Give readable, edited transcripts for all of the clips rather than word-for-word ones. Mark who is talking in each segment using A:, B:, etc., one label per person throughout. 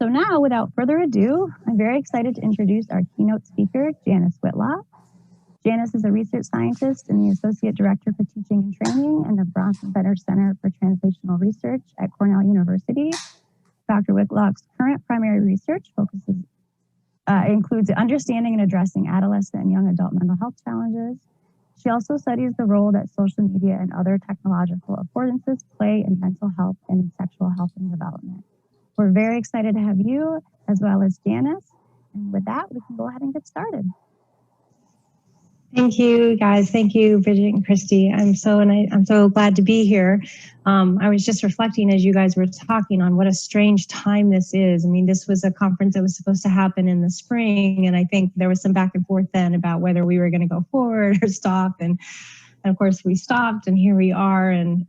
A: So now, without further ado, I'm very excited to introduce our keynote speaker, Janis Whitlock. Janis is a research scientist and the Associate Director for Teaching and Training in the Bronfenbrenner Center for Translational Research at Cornell University. Dr. Whitlock's current primary research includes understanding and addressing adolescent and young adult mental health challenges. She also studies the role that social media and other technological affordances play in mental health and in sexual health and development. We're very excited to have you, as well as Janis. And with that, we can go ahead and get started.
B: Thank you, guys. Thank you, Bridget and Christy. I'm so glad to be here. I was just reflecting as you guys were talking on what a strange time this is. I mean, this was a conference that was supposed to happen in the spring, and I think there was some back and forth then about whether we were going to go forward or stop. And of course, we stopped, and here we are. And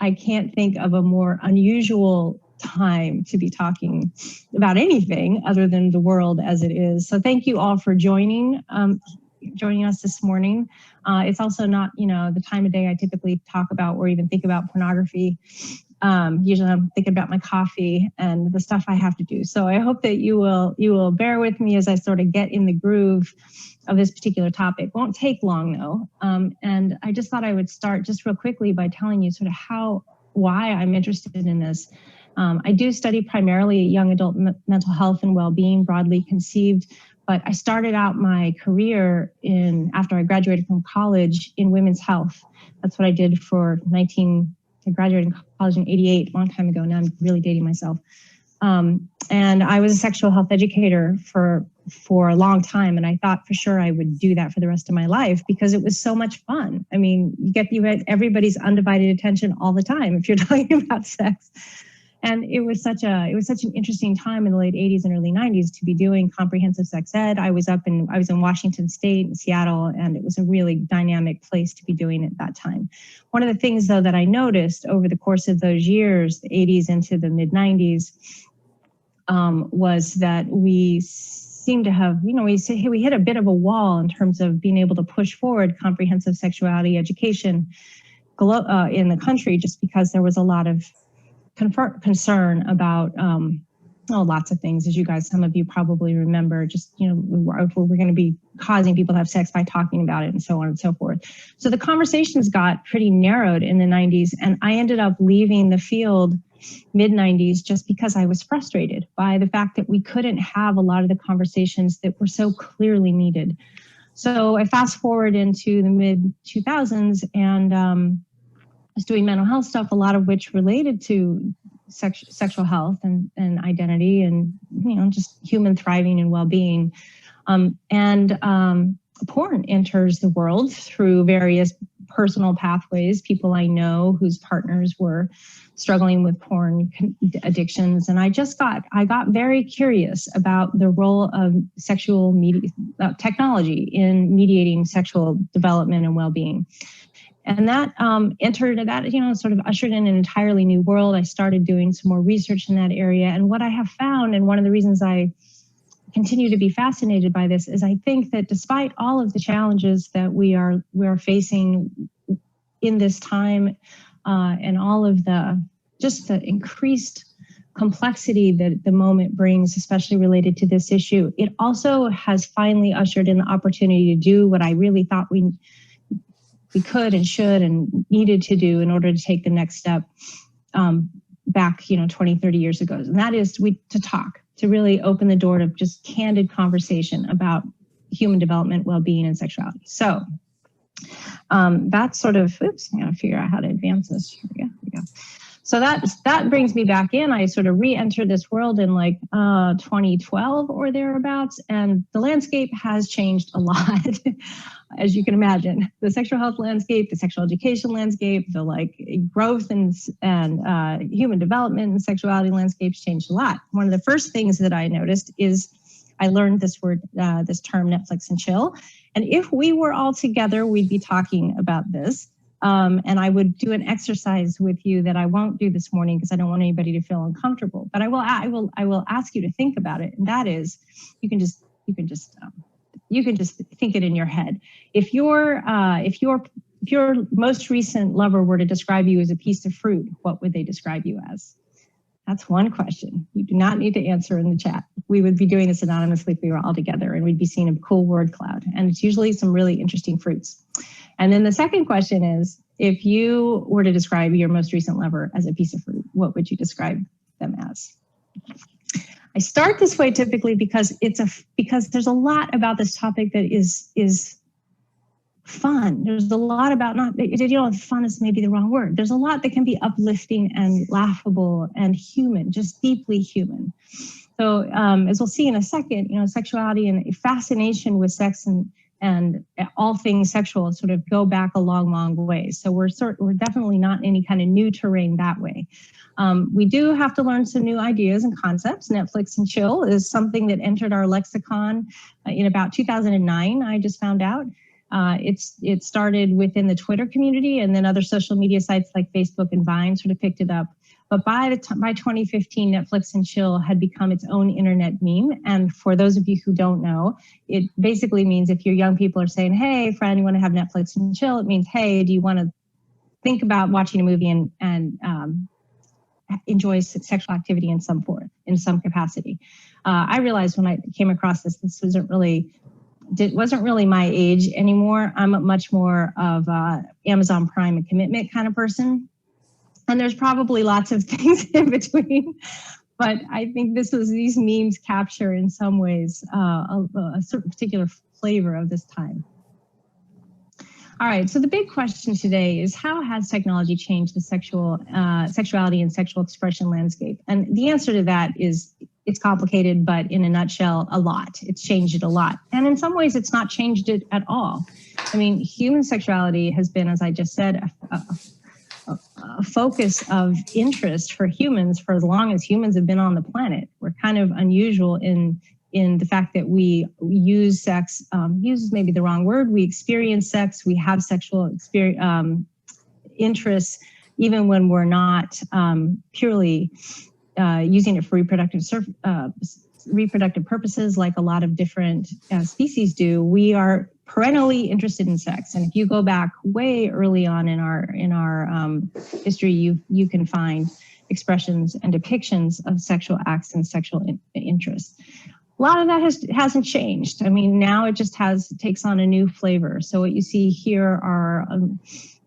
B: I can't think of a more unusual time to be talking about anything other than the world as it is. So thank you all for joining us this morning. It's also not, the time of day I typically talk about or even think about pornography. Usually I'm thinking about my coffee and the stuff I have to do. So I hope that you will bear with me as I sort of get in the groove of this particular topic. Won't take long though. And I just thought I would start just real quickly by telling you sort of why I'm interested in this. I do study primarily young adult mental health and well-being, broadly conceived, but I started out my career after I graduated from college in women's health. That's what I did I graduated college in '88, a long time ago. Now I'm really dating myself. And I was a sexual health educator for a long time. And I thought for sure I would do that for the rest of my life because it was so much fun. I mean, you get everybody's undivided attention all the time if you're talking about sex. And it was such an interesting time in the late 80s and early 90s to be doing comprehensive sex ed. I was in Washington State in Seattle, and it was a really dynamic place to be doing at that time. One of the things though that I noticed over the course of those years, the 80s into the mid 90s, was that we seemed to have, we hit a bit of a wall in terms of being able to push forward comprehensive sexuality education in the country, just because there was a lot of concern about lots of things, as some of you probably remember, just, we're going to be causing people to have sex by talking about it and so on and so forth. So the conversations got pretty narrowed in the 90s, and I ended up leaving the field mid 90s just because I was frustrated by the fact that we couldn't have a lot of the conversations that were so clearly needed. So I fast forward into the mid 2000s and was doing mental health stuff, a lot of which related to sexual health and identity and, just human thriving and well-being. Porn enters the world through various personal pathways, people I know whose partners were struggling with porn addictions. And I got very curious about the role of sexual media technology in mediating sexual development and well-being. And that sort of ushered in an entirely new world. I started doing some more research in that area. And what I have found, and one of the reasons I continue to be fascinated by this, is I think that despite all of the challenges that we are facing in this time, and all of the increased complexity that the moment brings, especially related to this issue, it also has finally ushered in the opportunity to do what I really thought we could and should and needed to do in order to take the next step back 20, 30 years ago. And that is to talk, to really open the door to just candid conversation about human development, well-being, and sexuality. So that's sort of, I gotta figure out how to advance this. Here we go. So that brings me back in. I sort of re-entered this world in 2012 or thereabouts, and the landscape has changed a lot, as you can imagine. The sexual health landscape, the sexual education landscape, the growth and human development and sexuality landscapes changed a lot. One of the first things that I noticed is I learned this term, Netflix and chill. And if we were all together, we'd be talking about this. And I would do an exercise with you that I won't do this morning because I don't want anybody to feel uncomfortable. But I will ask you to think about it, and that is, you can just think it in your head. If your most recent lover were to describe you as a piece of fruit, what would they describe you as? That's one question. You do not need to answer in the chat. We would be doing this anonymously if we were all together, and we'd be seeing a cool word cloud. And it's usually some really interesting fruits. And then the second question is, if you were to describe your most recent lover as a piece of fruit, what would you describe them as? I start this way typically because because there's a lot about this topic that is fun. There's a lot about fun is maybe the wrong word. There's a lot that can be uplifting and laughable and human, just deeply human. So as we'll see in a second, sexuality and fascination with sex and all things sexual sort of go back a long, long way. So we're definitely not any kind of new terrain that way. We do have to learn some new ideas and concepts. Netflix and chill is something that entered our lexicon in about 2009, I just found out. It started within the Twitter community, and then other social media sites like Facebook and Vine sort of picked it up. But by 2015, Netflix and chill had become its own internet meme. And for those of you who don't know, it basically means if your young people are saying, hey, friend, you want to have Netflix and chill? It means, hey, do you want to think about watching a movie and enjoy sexual activity in some capacity? I realized when I came across this wasn't really my age anymore. I'm much more of Amazon Prime and commitment kind of person. And there's probably lots of things in between. But I think these memes capture in some ways a certain particular flavor of this time. All right, so the big question today is, how has technology changed the sexuality and sexual expression landscape? And the answer to that is, it's complicated, but in a nutshell, a lot. It's changed it a lot. And in some ways, it's not changed it at all. I mean, human sexuality has been, as I just said, a focus of interest for humans for as long as humans have been on the planet. We're kind of unusual in the fact that we use sex, use is maybe the wrong word, we experience sex, we have sexual interests, even when we're not purely using it for reproductive purposes like a lot of different species do. We are perennially interested in sex. And if you go back way early on in our history, you can find expressions and depictions of sexual acts and sexual interest. A lot of that hasn't changed. I mean, now it just takes on a new flavor. So what you see here are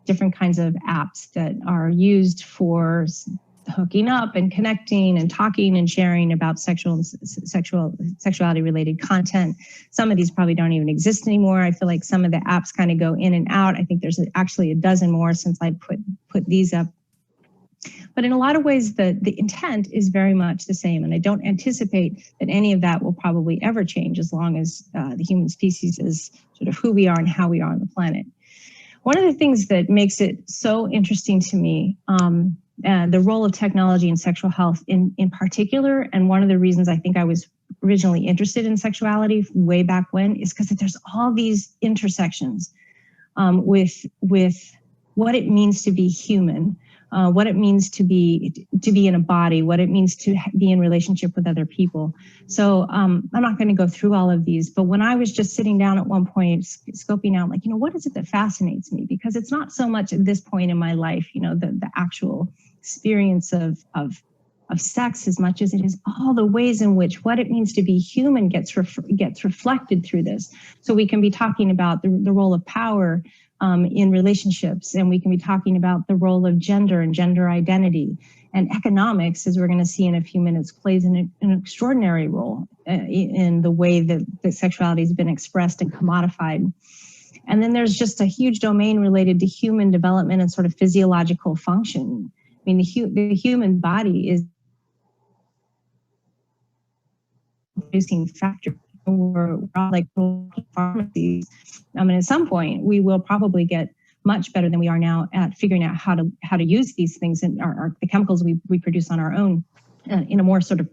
B: different kinds of apps that are used for hooking up and connecting and talking and sharing about sexuality related content. Some of these probably don't even exist anymore. I feel like some of the apps kind of go in and out. I think there's actually a dozen more since I put these up. But in a lot of ways, the intent is very much the same. And I don't anticipate that any of that will probably ever change as long as the human species is sort of who we are and how we are on the planet. One of the things that makes it so interesting to me, the role of technology in sexual health in particular, and one of the reasons I think I was originally interested in sexuality way back when, is because there's all these intersections with what it means to be human, what it means to be in a body, what it means to be in relationship with other people. So I'm not going to go through all of these, but when I was just sitting down at one point, scoping out, like, what is it that fascinates me? Because it's not so much at this point in my life, the actual experience of sex as much as it is all the ways in which what it means to be human gets reflected through this. So we can be talking about the role of power in relationships, and we can be talking about the role of gender and gender identity, and economics, as we're going to see in a few minutes, plays an extraordinary role in the way that sexuality has been expressed and commodified. And then there's just a huge domain related to human development and sort of physiological function. I mean, the human body is producing factor. We're all like pharmacies. At some point, we will probably get much better than we are now at figuring out how to use these things and the chemicals we produce on our own in a more sort of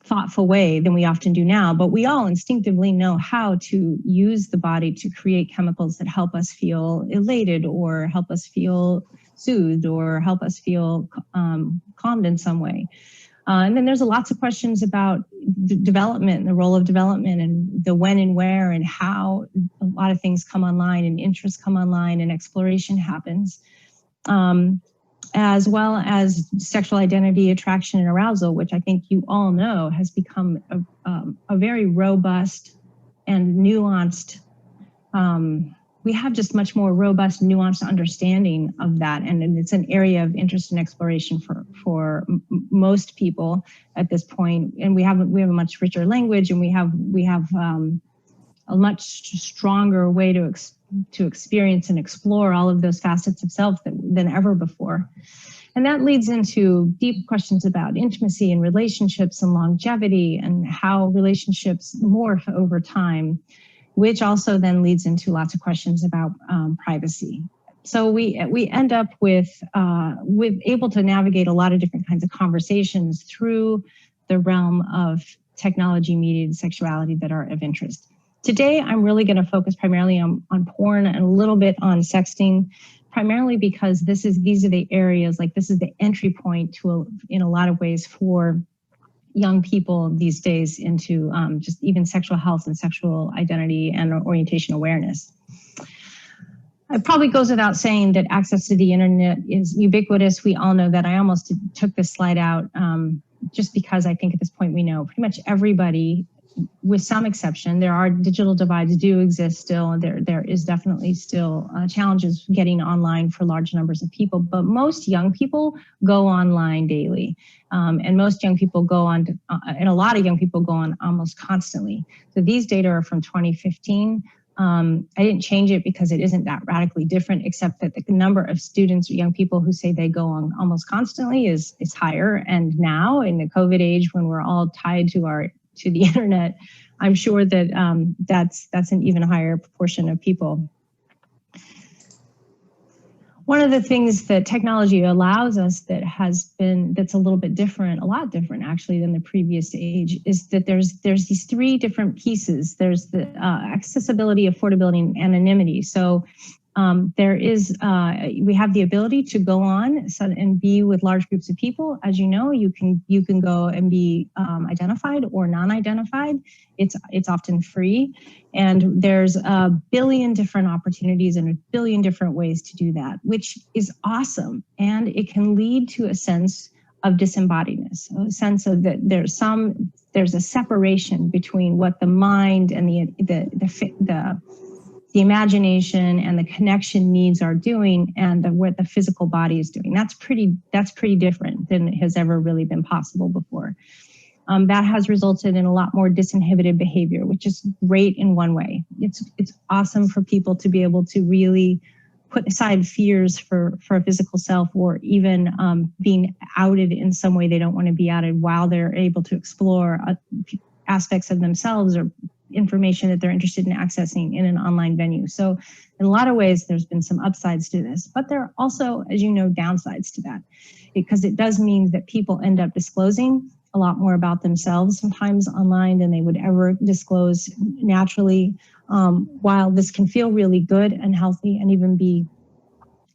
B: thoughtful way than we often do now. But we all instinctively know how to use the body to create chemicals that help us feel elated, or help us feel soothed, or help us feel calmed in some way. And then there's lots of questions about development and the role of development and the when and where and how a lot of things come online and interests come online and exploration happens. as well as sexual identity, attraction, and arousal, which I think you all know has become a very robust and nuanced, we have just much more robust, nuanced understanding of that. And it's an area of interest and exploration for most people at this point. And we have a much richer language, and we have a much stronger way to experience and explore all of those facets of self than ever before. And that leads into deep questions about intimacy and relationships and longevity and how relationships morph over time, which also then leads into lots of questions about privacy. So we end up with able to navigate a lot of different kinds of conversations through the realm of technology-mediated sexuality that are of interest. Today, I'm really going to focus primarily on porn and a little bit on sexting, primarily because these are the areas, like this is the entry point to, in a lot of ways, for young people these days into just even sexual health and sexual identity and orientation awareness. It probably goes without saying that access to the internet is ubiquitous. We all know that. I almost took this slide out just because I think at this point we know pretty much everybody, with some exception. There are digital divides do exist still, and there is definitely still challenges getting online for large numbers of people, but most young people go online daily. And most young people go on, and a lot of young people go on almost constantly. So these data are from 2015. I didn't change it because it isn't that radically different, except that the number of students or young people who say they go on almost constantly is higher. And now in the COVID age, when we're all tied to the internet, I'm sure that that's an even higher proportion of people. One of the things that technology allows us that's a little bit different, a lot different actually than the previous age, is that there's these three different pieces. There's the accessibility, affordability, and anonymity. So we have the ability to go on and be with large groups of people. As you know, you can go and be identified or non-identified. It's often free, and there's a billion different opportunities and a billion different ways to do that, which is awesome. And it can lead to a sense of disembodiedness, a sense of that there's a separation between what the mind and the imagination and the connection needs are doing and what the physical body is doing. That's pretty different than has ever really been possible before. That has resulted in a lot more disinhibited behavior, which is great in one way. It's awesome for people to be able to really put aside fears for a physical self, or even being outed in some way they don't want to be outed, while they're able to explore aspects of themselves or information that they're interested in accessing in an online venue. So in a lot of ways, there's been some upsides to this, but there are also, as you know, downsides to that, because it does mean that people end up disclosing a lot more about themselves sometimes online than they would ever disclose naturally. While this can feel really good and healthy and even be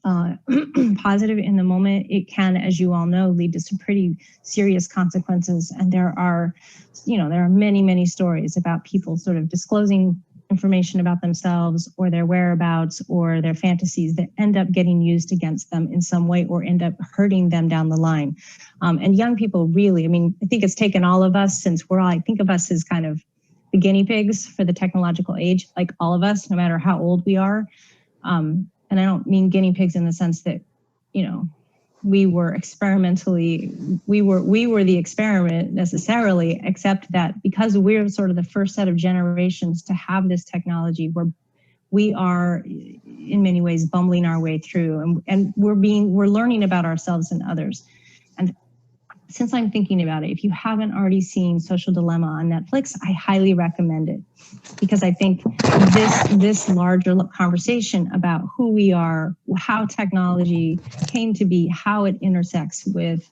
B: positive in the moment, it can, as you all know, lead to some pretty serious consequences. And there are many, many stories about people sort of disclosing information about themselves or their whereabouts or their fantasies that end up getting used against them in some way or end up hurting them down the line. And young people really, I think it's taken all of us, since I think of us as kind of the guinea pigs for the technological age, like all of us, no matter how old we are. And I don't mean guinea pigs in the sense that, we were we were the experiment necessarily, except that because we're sort of the first set of generations to have this technology, we are in many ways bumbling our way through, and we're learning about ourselves and others. And since I'm thinking about it, if you haven't already seen Social Dilemma on Netflix, I highly recommend it, because I think this larger conversation about who we are, how technology came to be, how it intersects with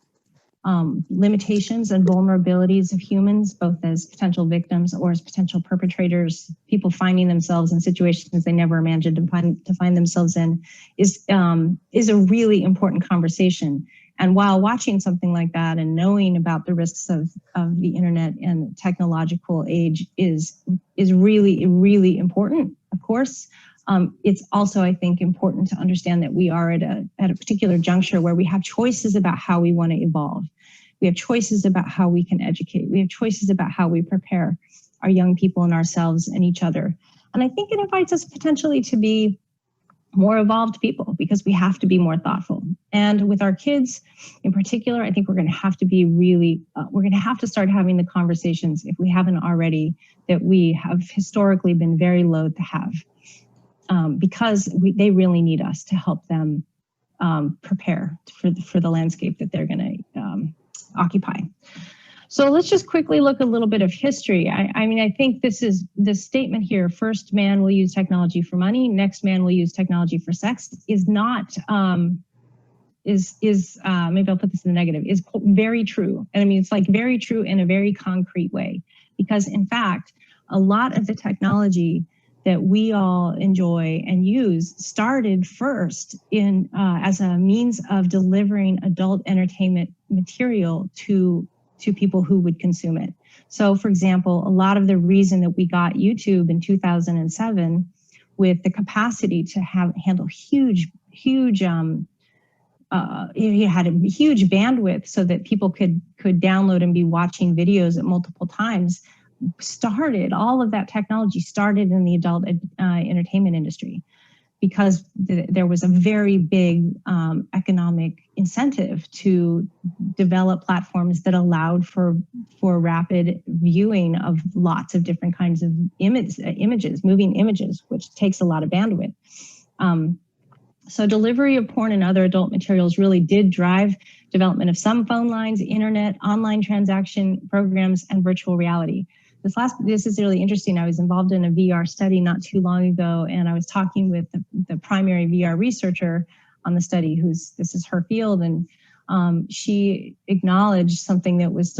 B: limitations and vulnerabilities of humans, both as potential victims or as potential perpetrators, people finding themselves in situations they never imagined to find themselves in, is a really important conversation. And while watching something like that and knowing about the risks of the internet and technological age is really, really important, of course, it's also, I think, important to understand that we are at a particular juncture where we have choices about how we want to evolve. We have choices about how we can educate. We have choices about how we prepare our young people and ourselves and each other. And I think it invites us potentially to be more evolved people, because we have to be more thoughtful. And with our kids in particular, I think we're going to have to be really, we're going to have to start having the conversations, if we haven't already, that we have historically been very loath to have, because they really need us to help them prepare for the landscape that they're going to occupy. So let's just quickly look a little bit of history. I mean, I think this statement here, first man will use technology for money, next man will use technology for sex, is not, maybe I'll put this in the negative, is very true. And I mean, it's like very true in a very concrete way, because in fact, a lot of the technology that we all enjoy and use started first in as a means of delivering adult entertainment material to people who would consume it. So for example, a lot of the reason that we got YouTube in 2007 with the capacity to handle huge, it had a huge bandwidth so that people could download and be watching videos at multiple times, all of that technology started in the adult entertainment industry, because there was a very big economic incentive to develop platforms that allowed for rapid viewing of lots of different kinds of images, moving images, which takes a lot of bandwidth. So delivery of porn and other adult materials really did drive development of some phone lines, internet, online transaction programs, and virtual reality. This is really interesting. I was involved in a VR study not too long ago, and I was talking with the primary VR researcher on the study, this is her field, and she acknowledged something that was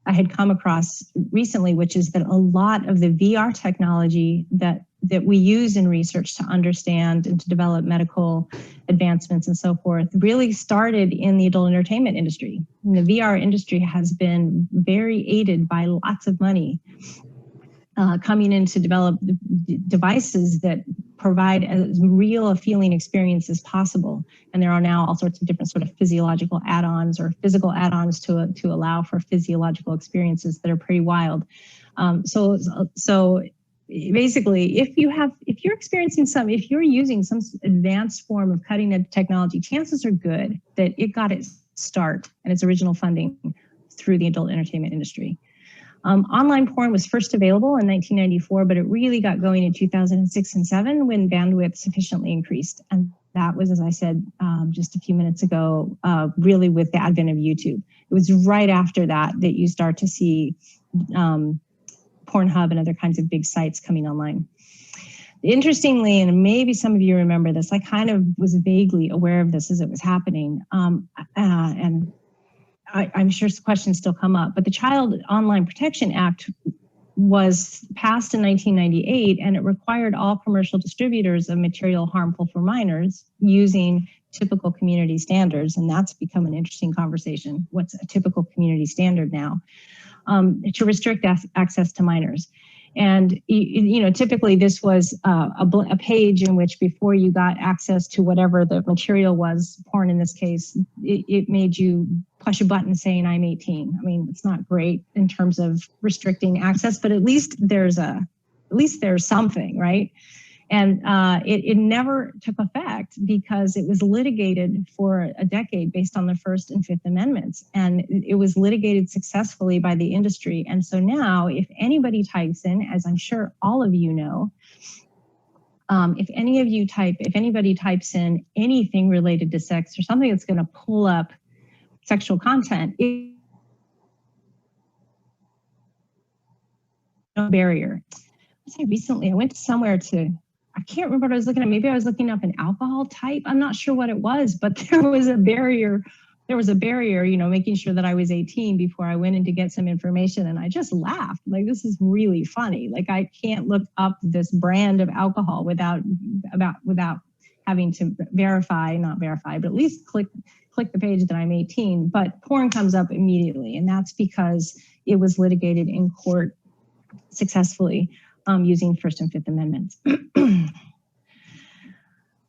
B: I had come across recently, which is that a lot of the VR technology that we use in research to understand and to develop medical advancements and so forth really started in the adult entertainment industry. And the VR industry has been very aided by lots of money coming in to develop devices that provide as real a feeling experience as possible. And there are now all sorts of different sort of physiological add-ons or physical add-ons to allow for physiological experiences that are pretty wild. So basically, if you're using some advanced form of cutting edge technology, chances are good that it got its start and its original funding through the adult entertainment industry. Online porn was first available in 1994, but it really got going in 2006 and 2007 when bandwidth sufficiently increased. And that was, as I said just a few minutes ago, really with the advent of YouTube. It was right after that you start to see Pornhub and other kinds of big sites coming online. Interestingly, and maybe some of you remember this, I kind of was vaguely aware of this as it was happening. And I'm sure questions still come up, but the Child Online Protection Act was passed in 1998, and it required all commercial distributors of material harmful for minors using typical community standards. And that's become an interesting conversation. What's a typical community standard now? To restrict access to minors. And typically this was a page in which before you got access to whatever the material was, porn in this case, it made you push a button saying I'm 18. I mean, it's not great in terms of restricting access, but at least there's something, right? And it never took effect because it was litigated for a decade based on the First and Fifth Amendments. And it was litigated successfully by the industry. And so now if anybody types in, as I'm sure all of you know, if anybody types in anything related to sex or something that's going to pull up sexual content, no barrier. Recently, I went somewhere I can't remember what I was looking at. Maybe I was looking up an alcohol type. I'm not sure what it was, but there was a barrier, making sure that I was 18 before I went in to get some information. And I just laughed. Like, this is really funny. Like, I can't look up this brand of alcohol without having to not verify, but at least click the page that I'm 18. But porn comes up immediately. And that's because it was litigated in court successfully using First and Fifth Amendments.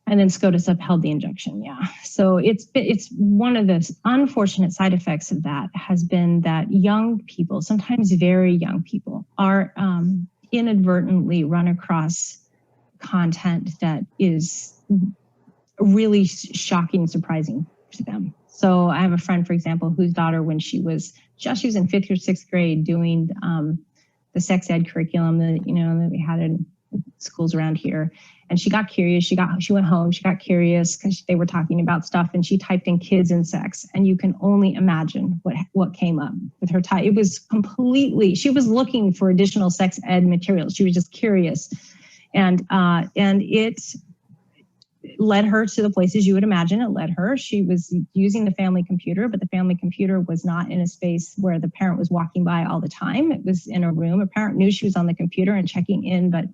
B: And then SCOTUS upheld the injunction, yeah. So it's one of the unfortunate side effects of that has been that young people, sometimes very young people, are inadvertently run across content that is really shocking and surprising to them. So I have a friend, for example, whose daughter, when she was in 5th or 6th grade doing the sex ed curriculum that we had in schools around here. And she got curious. She went home. She got curious because they were talking about stuff, and she typed in kids and sex. And you can only imagine what came up with her type. It was completely. She was looking for additional sex ed materials. She was just curious, and it led her to the places you would imagine it led her. She was using the family computer, but the family computer was not in a space where the parent was walking by all the time. It was in a room. A parent knew she was on the computer and checking in, but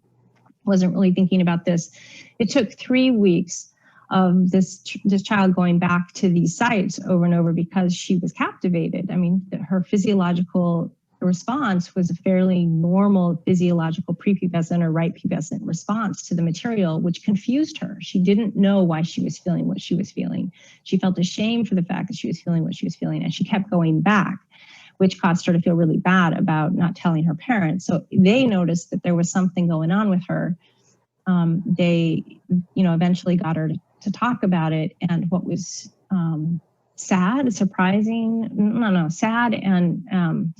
B: wasn't really thinking about this. It took 3 weeks of this child going back to these sites over and over because she was captivated. I mean, her physiological response was a fairly normal physiological prepubescent or right pubescent response to the material, which confused her. She didn't know why she was feeling what she was feeling. She felt ashamed for the fact that she was feeling what she was feeling, and she kept going back, which caused her to feel really bad about not telling her parents. So they noticed that there was something going on with her. They, eventually got her to talk about it. And what was sad, surprising, sad and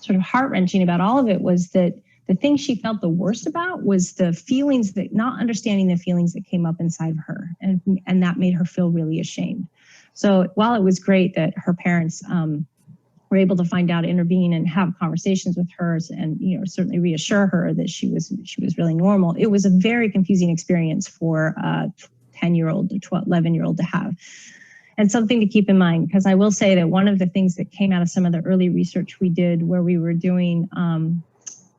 B: sort of heart-wrenching about all of it was that the thing she felt the worst about was the feelings that, not understanding the feelings that came up inside of her. And that made her feel really ashamed. So while it was great that her parents were able to find out, intervene, and have conversations with her, and certainly reassure her that she was really normal, it was a very confusing experience for a 10-year-old or 11-year-old to have. And something to keep in mind, because I will say that one of the things that came out of some of the early research we did, where we were doing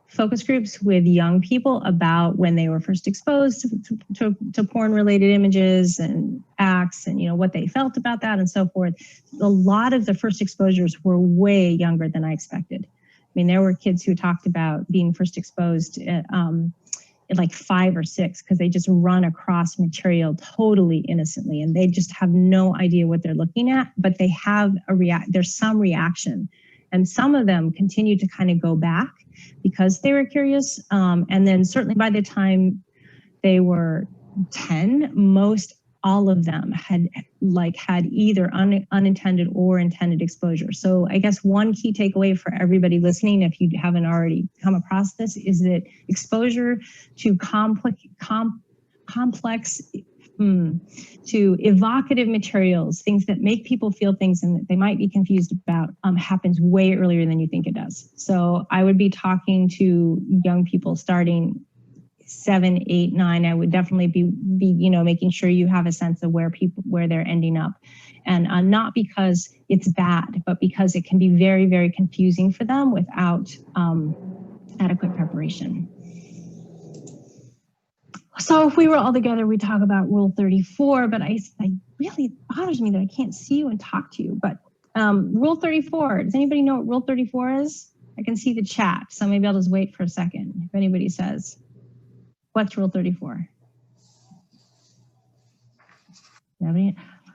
B: focus groups with young people about when they were first exposed to porn-related images and acts, and what they felt about that and so forth. A lot of the first exposures were way younger than I expected. I mean, there were kids who talked about being first exposed at like 5 or 6, because they just run across material totally innocently, and they just have no idea what they're looking at, but they have there's some reaction. And some of them continue to kind of go back because they were curious. And then certainly by the time they were 10, all of them had either unintended or intended exposure. So I guess one key takeaway for everybody listening, if you haven't already come across this, is that exposure to complex to evocative materials, things that make people feel things and that they might be confused about, happens way earlier than you think it does. So I would be talking to young people starting 7, 8, 9. I would definitely be making sure you have a sense of where they're ending up, and not because it's bad, but because it can be very, very confusing for them without adequate preparation. So if we were all together, we'd talk about Rule 34, but I really bothers me that I can't see you and talk to you. But Rule 34, does anybody know what Rule 34 is? I can see the chat, so maybe I'll just wait for a second if anybody says. What's Rule 34? Nobody?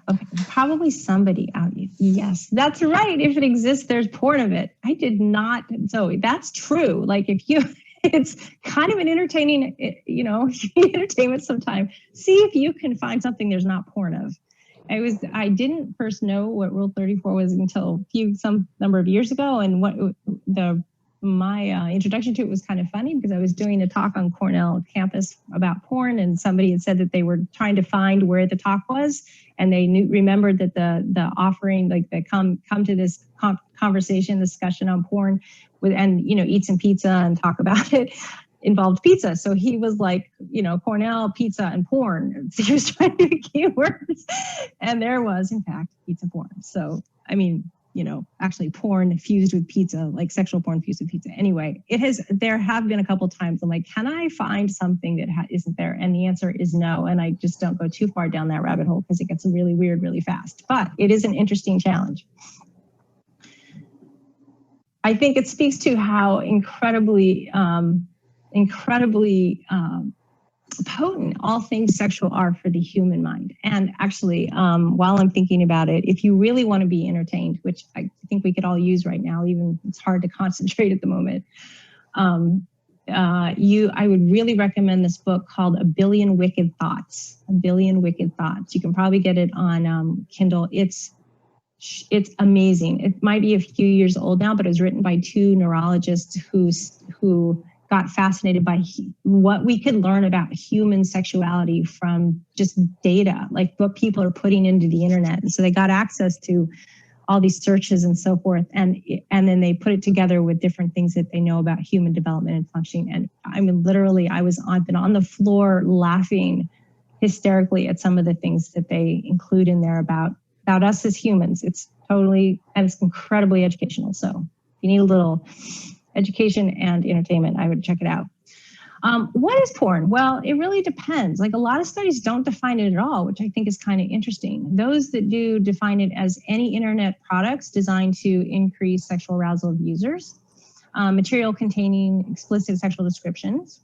B: Okay, probably somebody out. Yes, that's right. If it exists, there's porn of it. I did not. So that's true. Like it's kind of an entertaining, entertainment sometime. See if you can find something there's not porn of. I didn't first know what Rule 34 was until some number of years ago, and my introduction to it was kind of funny because I was doing a talk on Cornell campus about porn, and somebody had said that they were trying to find where the talk was, and they remembered that the offering, like the come to this conversation discussion on porn and eat some pizza and talk about it involved pizza. So he was like, Cornell, pizza, and porn. So he was trying to get keywords, and there was in fact pizza porn. So I mean, actually porn fused with pizza, like sexual porn fused with pizza. Anyway, there have been a couple times I'm like, can I find something that isn't there? And the answer is no. And I just don't go too far down that rabbit hole because it gets really weird really fast. But it is an interesting challenge. I think it speaks to how incredibly potent all things sexual are for the human mind. And actually, while I'm thinking about it, if you really want to be entertained, which I think we could all use right now, even it's hard to concentrate at the moment, I would really recommend this book called A Billion Wicked Thoughts. A Billion Wicked Thoughts. You can probably get it on Kindle. It's amazing. It might be a few years old now, but it was written by two neurologists who got fascinated by what we could learn about human sexuality from just data, like what people are putting into the internet. And so they got access to all these searches and so forth. And then they put it together with different things that they know about human development and functioning. And I mean, literally, I've been on the floor laughing hysterically at some of the things that they include in there about us as humans. It's incredibly educational. So if you need a little education and entertainment, I would check it out. What is porn? Well, it really depends. Like a lot of studies don't define it at all, which I think is kind of interesting. Those that do define it as any internet products designed to increase sexual arousal of users, material containing explicit sexual descriptions,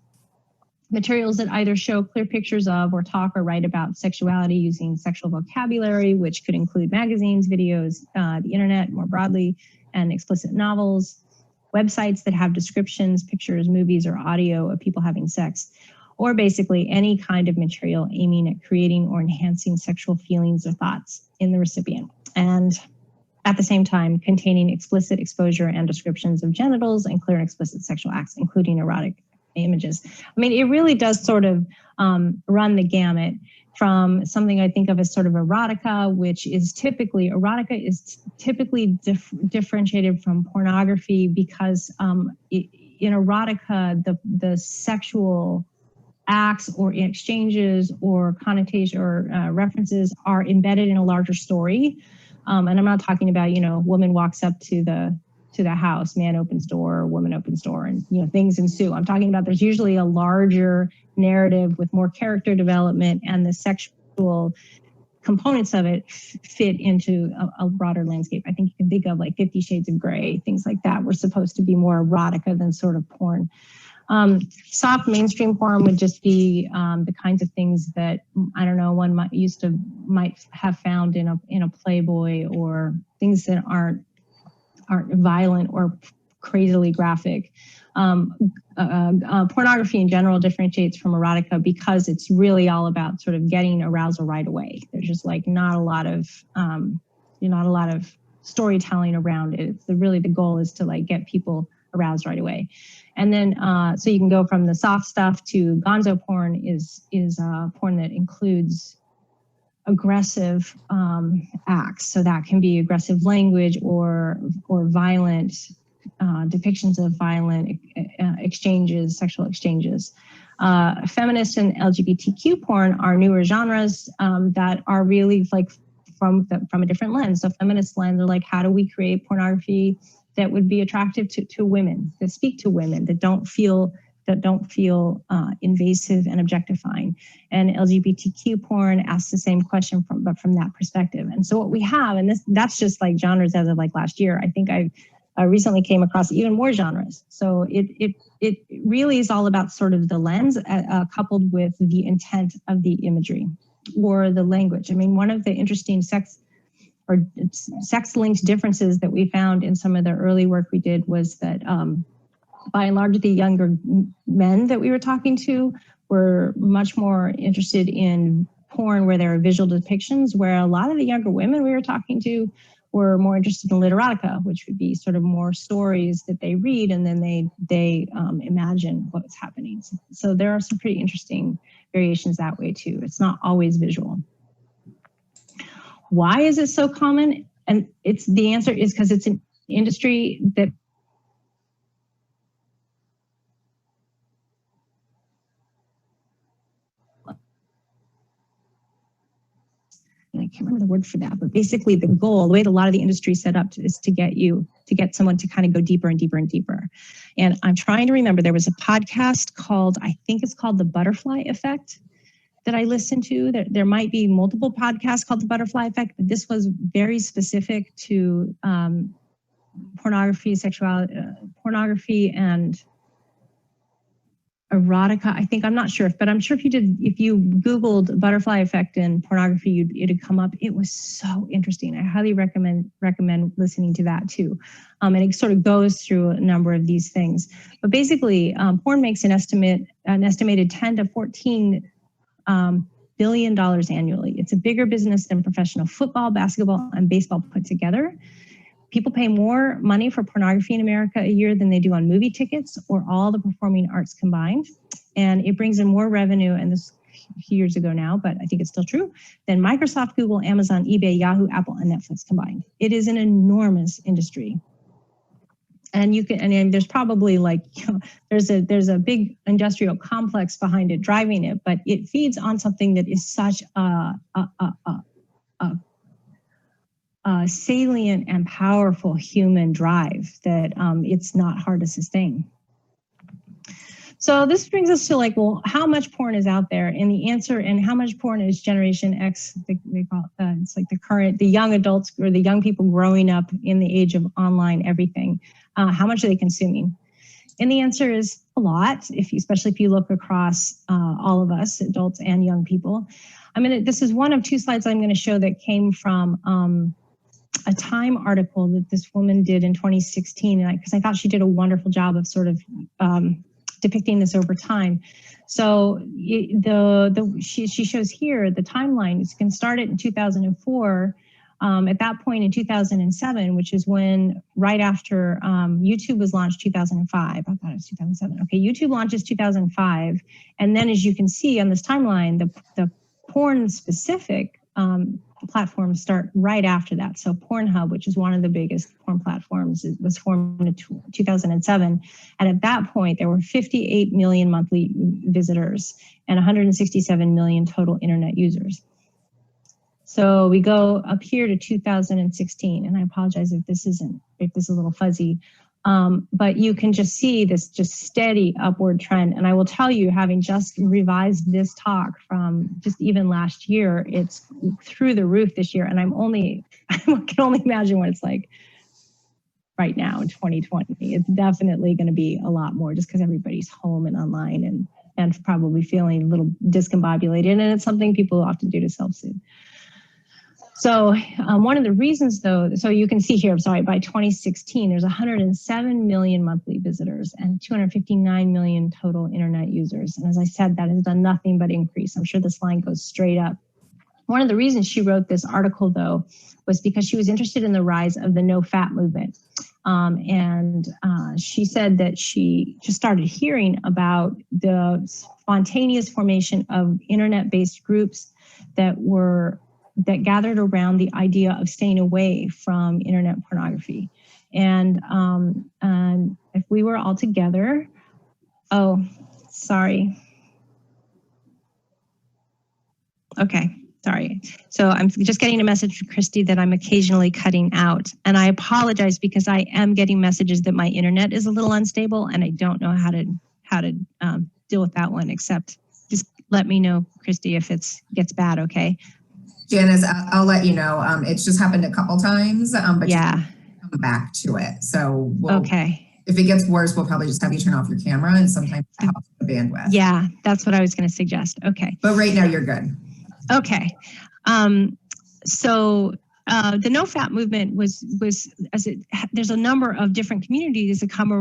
B: materials that either show clear pictures of or talk or write about sexuality using sexual vocabulary, which could include magazines, videos, the internet more broadly, and explicit novels, websites that have descriptions, pictures, movies, or audio of people having sex, or basically any kind of material aiming at creating or enhancing sexual feelings or thoughts in the recipient. And at the same time, containing explicit exposure and descriptions of genitals and clear and explicit sexual acts, including erotic images. I mean, it really does sort of run the gamut from something I think of as sort of erotica, which is typically, differentiated from pornography because in erotica, the sexual acts or exchanges or connotation or references are embedded in a larger story. And I'm not talking about, woman walks up to the house, man opens door, woman opens door, and things ensue. I'm talking about there's usually a larger narrative with more character development, and the sexual components of it fit into a broader landscape. I think you can think of like 50 Shades of Grey, things like that were supposed to be more erotica than sort of porn. Soft mainstream porn would just be the kinds of things that, I don't know, one might have found in a Playboy, or things that aren't violent or crazily graphic. Pornography in general differentiates from erotica because it's really all about sort of getting arousal right away. There's just like not a lot of storytelling around it. Really the goal is to like get people aroused right away. And then so you can go from the soft stuff to gonzo porn is porn that includes aggressive acts. So that can be aggressive language or violent depictions of violent exchanges, sexual exchanges. Feminist and LGBTQ porn are newer genres that are really like from a different lens. So feminist lens are like, how do we create pornography that would be attractive to women, that speak to women, that don't feel invasive and objectifying. And LGBTQ porn asks the same question but from that perspective. And so what we have, and that's just like genres as of like last year, I think I recently came across even more genres. So it really is all about sort of the lens coupled with the intent of the imagery or the language. I mean, one of the interesting sex-linked differences that we found in some of the early work we did was that by and large, the younger men that we were talking to were much more interested in porn where there are visual depictions, where a lot of the younger women we were talking to were more interested in literotica, which would be sort of more stories that they read and then they imagine what's happening. So there are some pretty interesting variations that way too. It's not always visual. Why is it so common? And the answer is because it's an industry that I can't remember the word for that, but basically the goal, the way that a lot of the industry is set up is to get someone to kind of go deeper and deeper and deeper. And I'm trying to remember, there was a podcast called, I think it's called The Butterfly Effect that I listened to. There might be multiple podcasts called The Butterfly Effect, but this was very specific to pornography, sexuality, pornography and erotica, I think, I'm not sure, but I'm sure if you Googled butterfly effect and pornography, it'd come up. It was so interesting. I highly recommend listening to that too. And it sort of goes through a number of these things. But basically, porn makes an estimated 10 to 14 billion dollars annually. It's a bigger business than professional football, basketball, and baseball put together. People pay more money for pornography in America a year than they do on movie tickets or all the performing arts combined. And it brings in more revenue, and this a few years ago now, but I think it's still true, than Microsoft, Google, Amazon, eBay, Yahoo, Apple, and Netflix combined. It is an enormous industry. And you can, and there's probably like, there's a big industrial complex behind it driving it, but it feeds on something that is such a salient and powerful human drive that it's not hard to sustain. So this brings us to like, well, how much porn is out there? And the answer, and how much porn is Generation X, they call it, it's like the young adults or the young people growing up in the age of online everything. How much are they consuming? And the answer is a lot, especially if you look across all of us, adults and young people. This is one of two slides I'm going to show that came from a Time article that this woman did in 2016, because I thought she did a wonderful job of sort of depicting this over time. So she shows here the timeline. You can start it in 2004. At that point in 2007, which is when right after YouTube was launched, 2005. I thought it was 2007. Okay, YouTube launches 2005, and then as you can see on this timeline, the porn specific platforms start right after that. So Pornhub, which is one of the biggest porn platforms, was formed in 2007. And at that point, there were 58 million monthly visitors and 167 million total internet users. So we go up here to 2016, and I apologize if this is a little fuzzy, but you can just see this just steady upward trend. And I will tell you, having just revised this talk from just even last year, it's through the roof this year. And I can only imagine what it's like right now in 2020. It's definitely going to be a lot more just because everybody's home and online and probably feeling a little discombobulated. And it's something people often do to self-soothe. So one of the reasons though, so you can see here, by 2016, there's 107 million monthly visitors and 259 million total internet users. And as I said, that has done nothing but increase. I'm sure this line goes straight up. One of the reasons she wrote this article though, was because she was interested in the rise of the no-fap movement. She said that she just started hearing about the spontaneous formation of internet-based groups that gathered around the idea of staying away from internet pornography. And if we were all together, oh, sorry. Okay, sorry. So I'm just getting a message from Christy that I'm occasionally cutting out. And I apologize because I am getting messages that my internet is a little unstable and I don't know how to deal with that one, except just let me know, Christy, if it gets bad, okay?
C: Janis, I'll let you know. It's just happened a couple times, but
B: yeah,
C: you can come back to it. So
B: okay.
C: If it gets worse, we'll probably just have you turn off your camera, and sometimes that helps the bandwidth.
B: Yeah, that's what I was going to suggest. Okay.
C: But right now you're good.
B: Okay. So the no-fap movement there's a number of different communities that come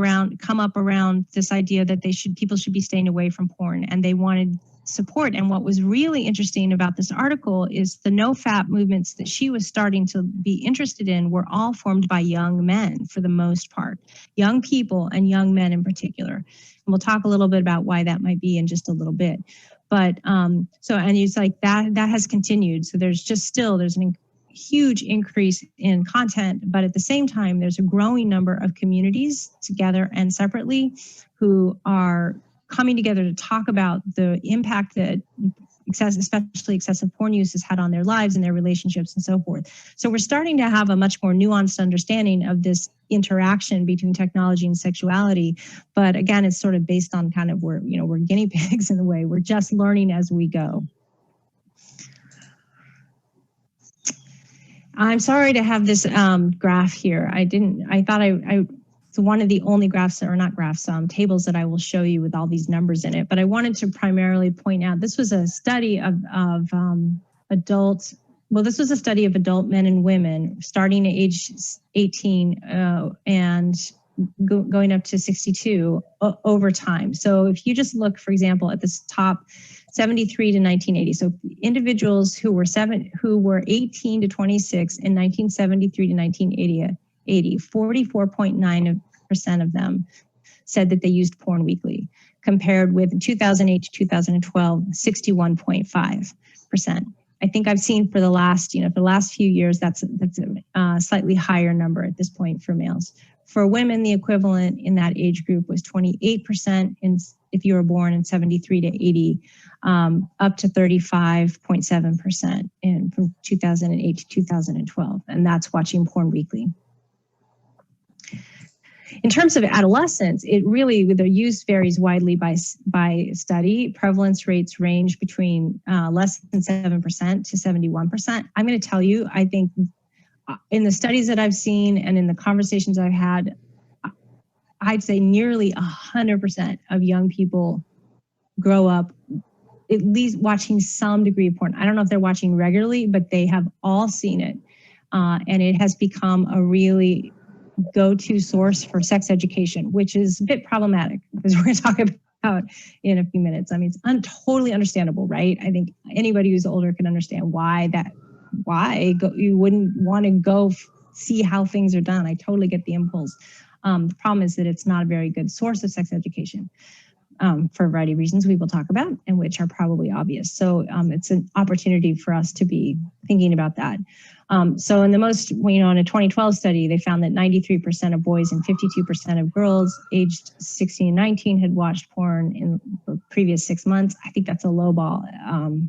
B: up around this idea that people should be staying away from porn, and they wanted support. And what was really interesting about this article is the no-fap movements that she was starting to be interested in were all formed by young men for the most part, young people and young men in particular. And we'll talk a little bit about why that might be in just a little bit. But and it's like that has continued. So there's a huge increase in content, but at the same time, there's a growing number of communities together and separately who are coming together to talk about the impact that especially excessive porn use has had on their lives and their relationships and so forth. So we're starting to have a much more nuanced understanding of this interaction between technology and sexuality. But again, it's sort of based on kind of we're guinea pigs in a way. We're just learning as we go. I'm sorry to have this graph here. I thought it's one of the only graphs, or not graphs, tables that I will show you with all these numbers in it. But I wanted to primarily point out, this was a study of adult, well, this was a study of adult men and women starting at age 18 and going up to 62 over time. So if you just look, for example, at this top 73 to 1980, so individuals who were 18 to 26 in 1973 to 1980, 44.9% of them said that they used porn weekly, compared with 2008 to 2012, 61.5%. I think I've seen for the last, for the last few years, that's a slightly higher number at this point for males. For women, the equivalent in that age group was 28% if you were born in 73 to 80, up to 35.7% from 2008 to 2012, and that's watching porn weekly. In terms of adolescents, it really, the use varies widely by study. Prevalence rates range between less than 7% to 71%. I'm going to tell you, I think in the studies that I've seen and in the conversations I've had, I'd say nearly 100% of young people grow up at least watching some degree of porn. I don't know if they're watching regularly, but they have all seen it. And it has become a really go-to source for sex education, which is a bit problematic, because we're going to talk about in a few minutes. I mean, it's totally understandable, right? I think anybody who's older can understand why you wouldn't want to go see how things are done. I totally get the impulse. The problem is that it's not a very good source of sex education for a variety of reasons we will talk about, and which are probably obvious. So it's an opportunity for us to be thinking about that. So in the most, in a 2012 study, they found that 93% of boys and 52% of girls aged 16 and 19 had watched porn in the previous 6 months. I think that's a lowball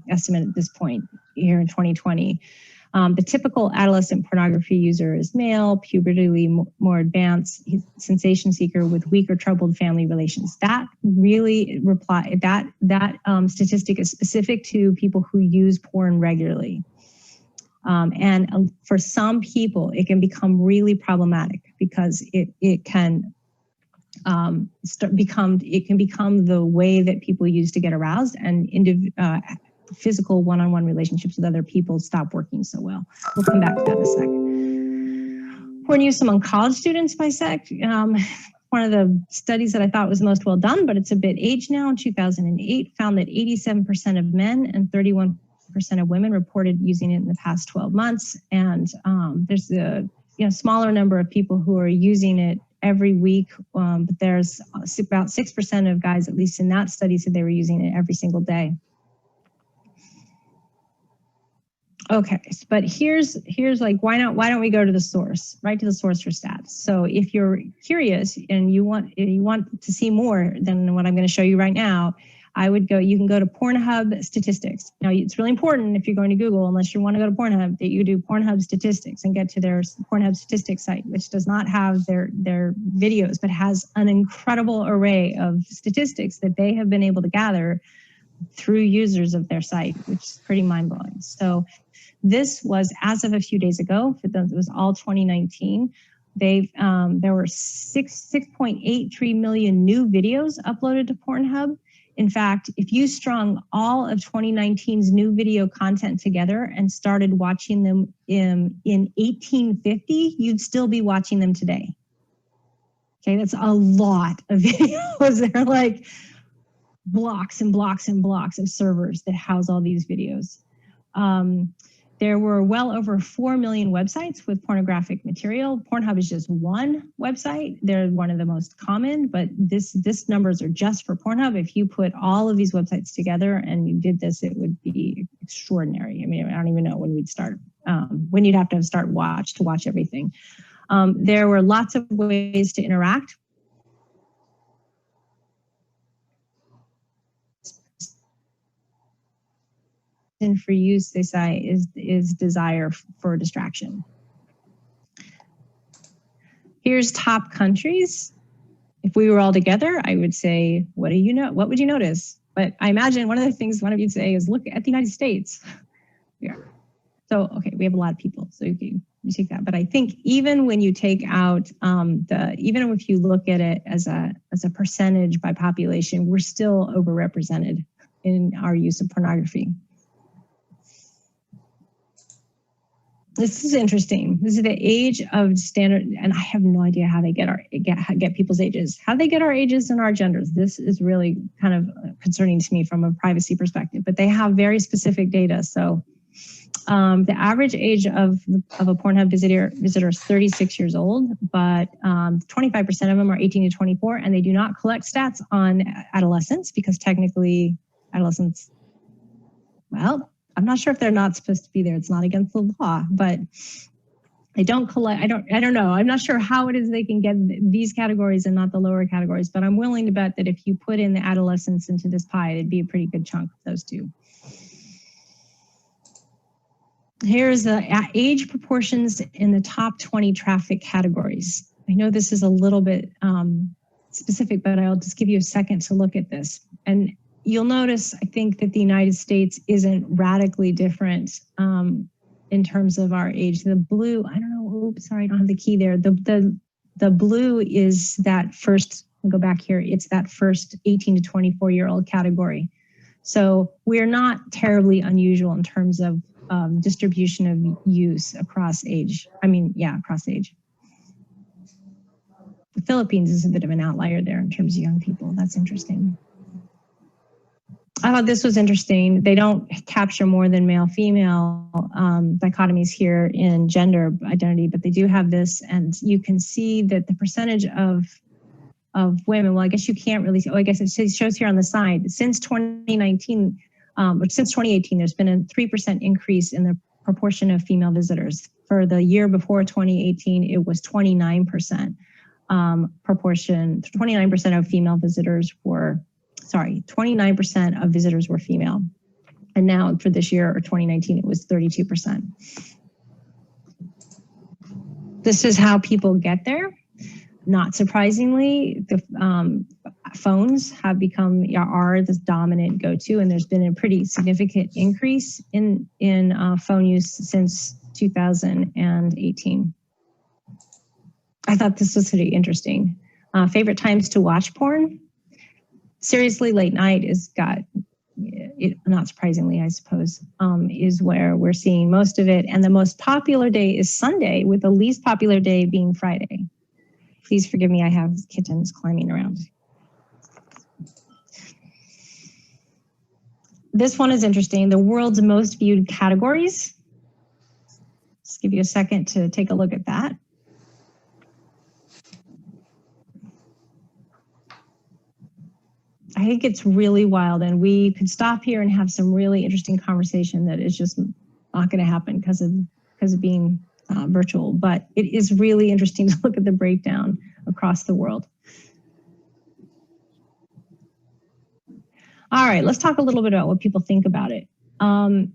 B: estimate at this point here in 2020. The typical adolescent pornography user is male, pubertally more advanced, sensation seeker with weak or troubled family relations. That really that statistic is specific to people who use porn regularly. And for some people, it can become really problematic, because it can become the way that people use to get aroused, and physical one-on-one relationships with other people stop working so well. We'll come back to that in a sec. Porn use among college students by sex. One of the studies that I thought was most well done, but it's a bit aged now, in 2008, found that 87% of men and 31% of women reported using it in the past 12 months. And there's a smaller number of people who are using it every week, but there's about 6% of guys, at least in that study, said they were using it every single day. Okay, but here's like, why don't we go to the source, right to the source for stats? So if you're curious and you want to see more than what I'm going to show you right now, you can go to Pornhub statistics. Now, it's really important if you're going to Google, unless you want to go to Pornhub, that you do Pornhub statistics and get to their Pornhub statistics site, which does not have their videos, but has an incredible array of statistics that they have been able to gather through users of their site, which is pretty mind-blowing. So this was, as of a few days ago, it was all 2019. There were 6.83 million new videos uploaded to Pornhub. In fact, if you strung all of 2019's new video content together and started watching them in 1850, you'd still be watching them today. Okay, that's a lot of videos. They're like blocks and blocks and blocks of servers that house all these videos. There were well over 4 million websites with pornographic material. Pornhub is just one website. They're one of the most common, but this numbers are just for Pornhub. If you put all of these websites together and you did this, it would be extraordinary. I mean, I don't even know when we'd start, when you'd have to start to watch everything. There were lots of ways to interact. And for use, they say, is desire for distraction. Here's top countries. If we were all together, I would say, what would you notice? But I imagine one of the things one of you'd say is, look at the United States. Yeah. So, okay, we have a lot of people. So you take that. But I think even when you take out even if you look at it as a percentage by population, we're still overrepresented in our use of pornography. This is interesting. This is the age of standard, and I have no idea how they get people's ages. How they get our ages and our genders. This is really kind of concerning to me from a privacy perspective. But they have very specific data. So the average age of a Pornhub visitor is 36 years old, but 25% of them are 18 to 24, and they do not collect stats on adolescents because technically adolescents, well, I'm not sure if they're not supposed to be there. It's not against the law, but they don't collect. I don't know. I'm not sure how it is they can get these categories and not the lower categories, but I'm willing to bet that if you put in the adolescents into this pie, it'd be a pretty good chunk of those two. Here's the age proportions in the top 20 traffic categories. I know this is a little bit specific, but I'll just give you a second to look at this. And you'll notice, I think, that the United States isn't radically different in terms of our age. The blue, I don't know, oops, sorry, I don't have the key there. The blue is that first, I'll go back here, it's that first 18 to 24-year-old category. So we're not terribly unusual in terms of distribution of use across age. Across age. The Philippines is a bit of an outlier there in terms of young people. That's interesting. I thought this was interesting. They don't capture more than male-female dichotomies here in gender identity, but they do have this, and you can see that the percentage of women, well, I guess you can't really see, I guess it shows here on the side, since 2019, since 2018, there's been a 3% increase in the proportion of female visitors. For the year before 2018, it was 29% proportion, 29% of female visitors were, 29% of visitors were female. And now for this year, or 2019, it was 32%. This is how people get there. Not surprisingly, the phones have are the dominant go-to, and there's been a pretty significant increase in phone use since 2018. I thought this was pretty interesting. Favorite times to watch porn? Seriously, late night not surprisingly, I suppose, is where we're seeing most of it. And the most popular day is Sunday, with the least popular day being Friday. Please forgive me, I have kittens climbing around. This one is interesting. The world's most viewed categories. Just give you a second to take a look at that. I think it's really wild, and we could stop here and have some really interesting conversation that is just not going to happen because of being virtual, but it is really interesting to look at the breakdown across the world. All right, let's talk a little bit about what people think about it. In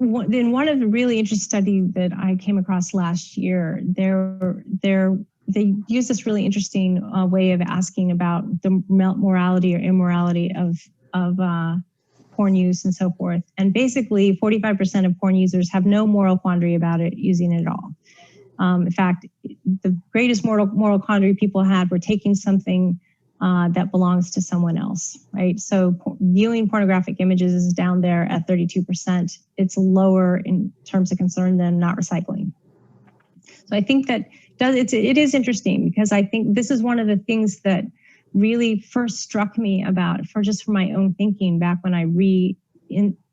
B: one of the really interesting studies that I came across last year, they use this really interesting way of asking about the morality or immorality of porn use and so forth. And basically 45% of porn users have no moral quandary about it using it at all. In fact, the greatest moral quandary people had were taking something that belongs to someone else, right? So viewing pornographic images is down there at 32%. It's lower in terms of concern than not recycling. So I think that it is interesting, because I think this is one of the things that really first struck me about, for my own thinking back when I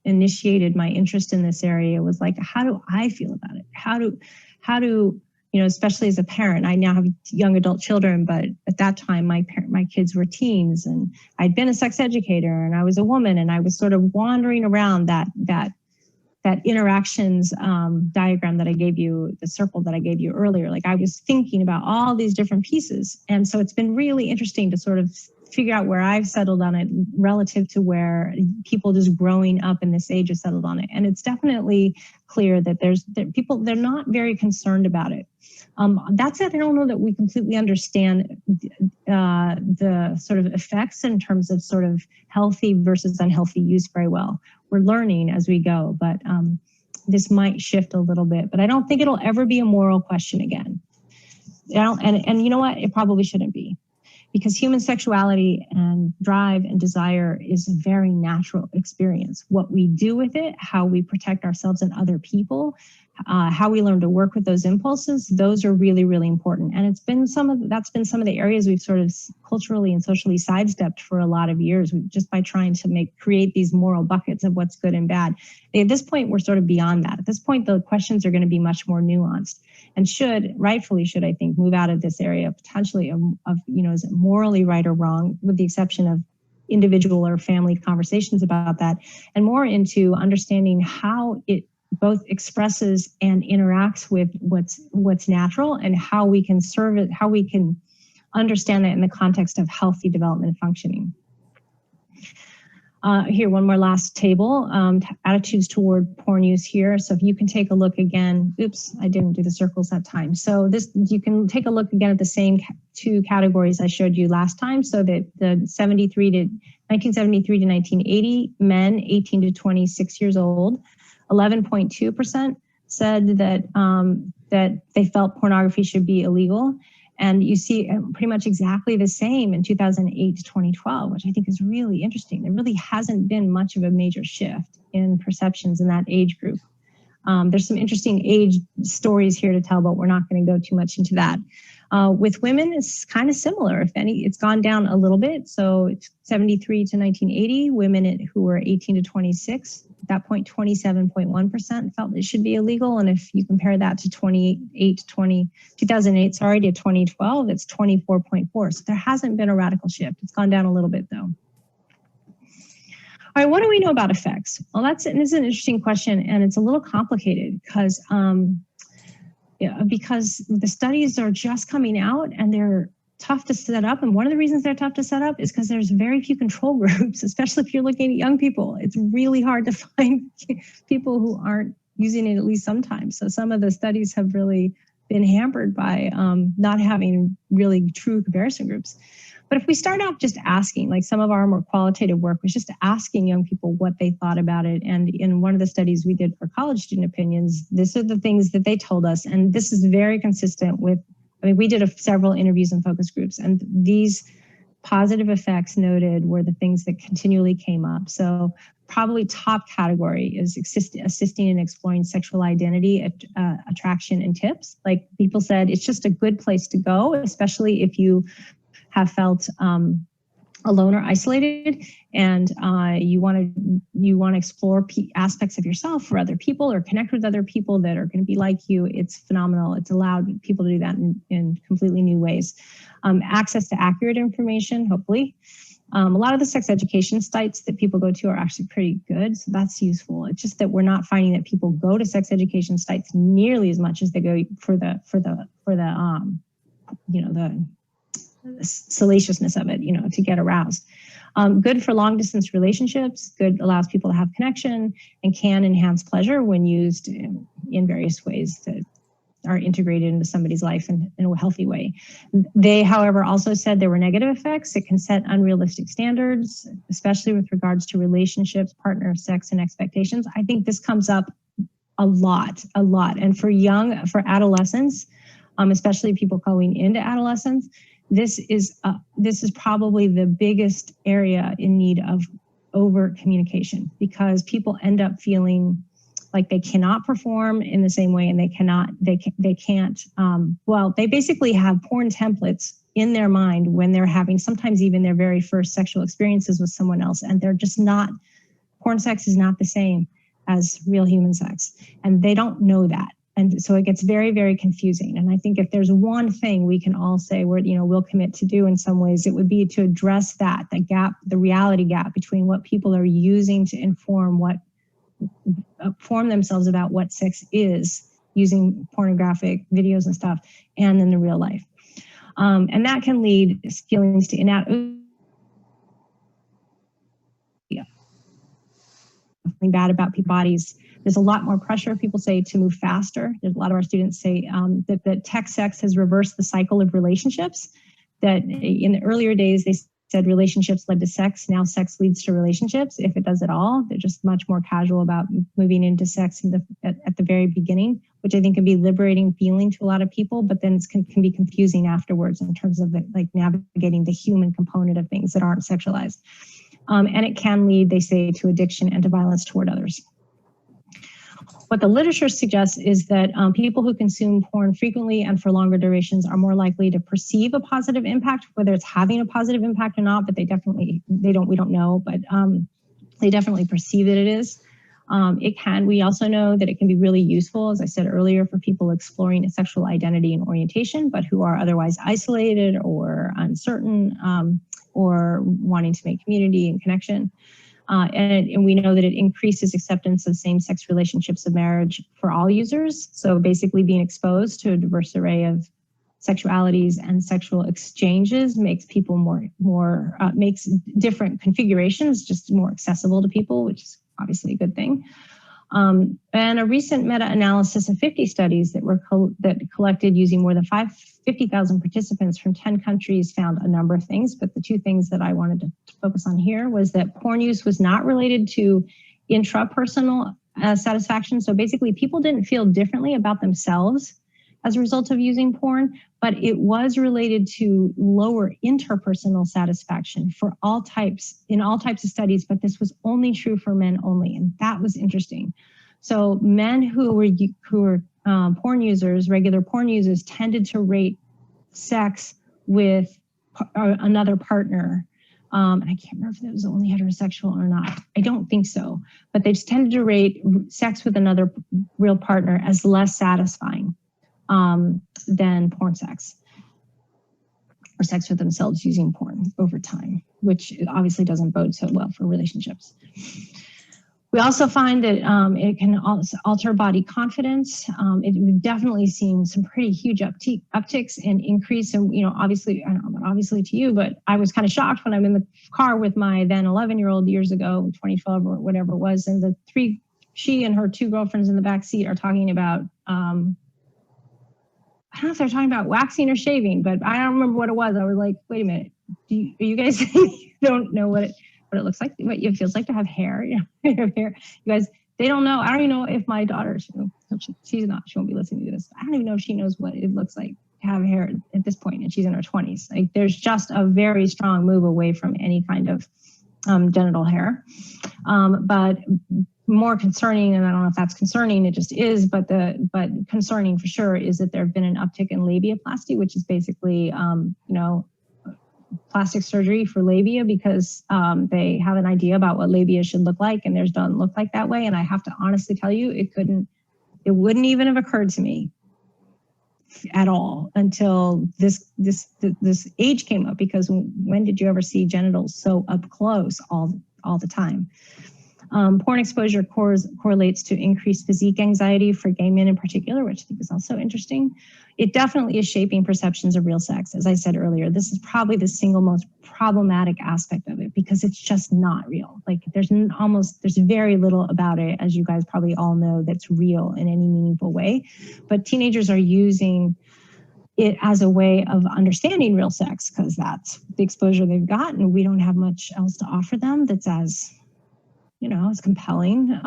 B: initiated my interest in this area, was like, how do I feel about it? How do especially as a parent, I now have young adult children, but at that time my kids were teens, and I'd been a sex educator, and I was a woman, and I was sort of wandering around that interactions diagram that I gave you, the circle that I gave you earlier. Like, I was thinking about all these different pieces. And so it's been really interesting to sort of figure out where I've settled on it relative to where people just growing up in this age have settled on it. And it's definitely clear that they're not very concerned about it. That said, I don't know that we completely understand the sort of effects in terms of sort of healthy versus unhealthy use very well. We're learning as we go, but this might shift a little bit, but I don't think it'll ever be a moral question again. And you know what? It probably shouldn't be, because human sexuality and drive and desire is a very natural experience. What we do with it, how we protect ourselves and other people, how we learn to work with those impulses, those are really, really important. And that's been some of the areas we've sort of culturally and socially sidestepped for a lot of years, just by trying to create these moral buckets of what's good and bad. At this point, we're sort of beyond that. At this point, the questions are going to be much more nuanced, and rightfully should, I think, move out of this area potentially of is it morally right or wrong, with the exception of individual or family conversations about that, and more into understanding how it both expresses and interacts with what's natural, and how we can serve it, how we can understand that in the context of healthy development and functioning. Here, one more last table, attitudes toward porn use here. So if you can take a look again, oops, I didn't do the circles that time. So you can take a look again at the same two categories I showed you last time. So that the 1973 to 1980, men 18 to 26 years old, 11.2% said that they felt pornography should be illegal. And you see pretty much exactly the same in 2008 to 2012, which I think is really interesting. There really hasn't been much of a major shift in perceptions in that age group. There's some interesting age stories here to tell, but we're not going to go too much into that. With women, it's kind of similar. If any, it's gone down a little bit. So 73 to 1980, women who were 18 to 26, at that point, 27.1% felt it should be illegal. And if you compare that to 2008 to 2008, to 2012, it's 24.4. So there hasn't been a radical shift. It's gone down a little bit though. All right, what do we know about effects? Well, this is an interesting question, and it's a little complicated because the studies are just coming out and they're tough to set up. And one of the reasons they're tough to set up is because there's very few control groups, especially if you're looking at young people. It's really hard to find people who aren't using it at least sometimes. So some of the studies have really been hampered by not having really true comparison groups. But if we start off just asking, like some of our more qualitative work was just asking young people what they thought about it. And in one of the studies we did for college student opinions, these are the things that they told us. And this is very consistent with, we did several interviews and focus groups, and these positive effects noted were the things that continually came up. So probably top category is assisting in exploring sexual identity, attraction, and tips. Like people said, it's just a good place to go, especially if you have felt alone or isolated, and you want to explore aspects of yourself for other people or connect with other people that are going to be like you. It's phenomenal. It's allowed people to do that in completely new ways. Access to accurate information, hopefully. A lot of the sex education sites that people go to are actually pretty good, so that's useful. It's just that we're not finding that people go to sex education sites nearly as much as they go for the salaciousness of it, to get aroused. Good for long distance relationships, good, allows people to have connection, and can enhance pleasure when used in various ways that are integrated into somebody's life in a healthy way. They, however, also said there were negative effects. It can set unrealistic standards, especially with regards to relationships, partner, sex, and expectations. I think this comes up a lot. And for adolescents, especially people going into adolescence, this is probably the biggest area in need of overt communication, because people end up feeling like they cannot perform in the same way, and they basically have porn templates in their mind when they're having sometimes even their very first sexual experiences with someone else, and they're just not, porn sex is not the same as real human sex, and they don't know that. And so it gets very, very confusing. And I think if there's one thing we can all say we'll commit to do in some ways, it would be to address the gap, the reality gap between what people are using to inform themselves about what sex is, using pornographic videos and stuff, and in the real life. And that can lead feelings to inadequacy. Something bad about people's bodies. There's a lot more pressure, people say, to move faster. There's a lot of our students say that tech sex has reversed the cycle of relationships, that in the earlier days, they said relationships led to sex. Now sex leads to relationships, if it does at all. They're just much more casual about moving into sex at the very beginning, which I think can be liberating feeling to a lot of people, but then it can be confusing afterwards in terms of like navigating the human component of things that aren't sexualized. And it can lead, they say, to addiction and to violence toward others. What the literature suggests is that people who consume porn frequently and for longer durations are more likely to perceive a positive impact, whether it's having a positive impact or not, but we don't know, but they definitely perceive that it is. We also know that it can be really useful, as I said earlier, for people exploring a sexual identity and orientation, but who are otherwise isolated or uncertain or wanting to make community and connection. And we know that it increases acceptance of same-sex relationships of marriage for all users. So basically being exposed to a diverse array of sexualities and sexual exchanges makes people makes different configurations just more accessible to people, which is obviously a good thing. And a recent meta-analysis of 50 studies that collected using more than 50,000 participants from 10 countries found a number of things, but the two things that I wanted to focus on here was that porn use was not related to intrapersonal satisfaction. So basically people didn't feel differently about themselves as a result of using porn, but it was related to lower interpersonal satisfaction in all types of studies, but this was only true for men only, and that was interesting. So men who were porn users, regular porn users, tended to rate sex with another partner. And I can't remember if it was only heterosexual or not. I don't think so, but they just tended to rate sex with another real partner as less satisfying than porn sex or sex with themselves using porn over time, which obviously doesn't bode so well for relationships. We also find that it can also alter body confidence. We've definitely seen some pretty huge upticks and increase. And, obviously, I don't know about obviously to you, but I was kind of shocked when I'm in the car with my then 11-year-old years ago, 2012 or whatever it was. And she and her two girlfriends in the back seat are talking about, I don't know if they're talking about waxing or shaving, but I don't remember what it was. I was like, wait a minute, you guys you don't know what it looks like, what it feels like to have hair, hair. You guys, they don't know. I don't even know if my daughter, she won't be listening to this. I don't even know if she knows what it looks like to have hair at this point, and she's in her 20s. Like, there's just a very strong move away from any kind of genital hair. But more concerning, and I don't know if that's concerning, it just is, but concerning for sure is that there have been an uptick in labiaplasty, which is basically, plastic surgery for labia, because they have an idea about what labia should look like, and theirs doesn't look like that way. And I have to honestly tell you, it wouldn't even have occurred to me at all until this age came up, because when did you ever see genitals so up close all the time? Porn exposure correlates to increased physique anxiety for gay men in particular, which I think is also interesting. It definitely is shaping perceptions of real sex. As I said earlier, this is probably the single most problematic aspect of it, because it's just not real. Like, there's very little about it, as you guys probably all know, that's real in any meaningful way. But teenagers are using it as a way of understanding real sex, because that's the exposure they've gotten. We don't have much else to offer them that's as compelling.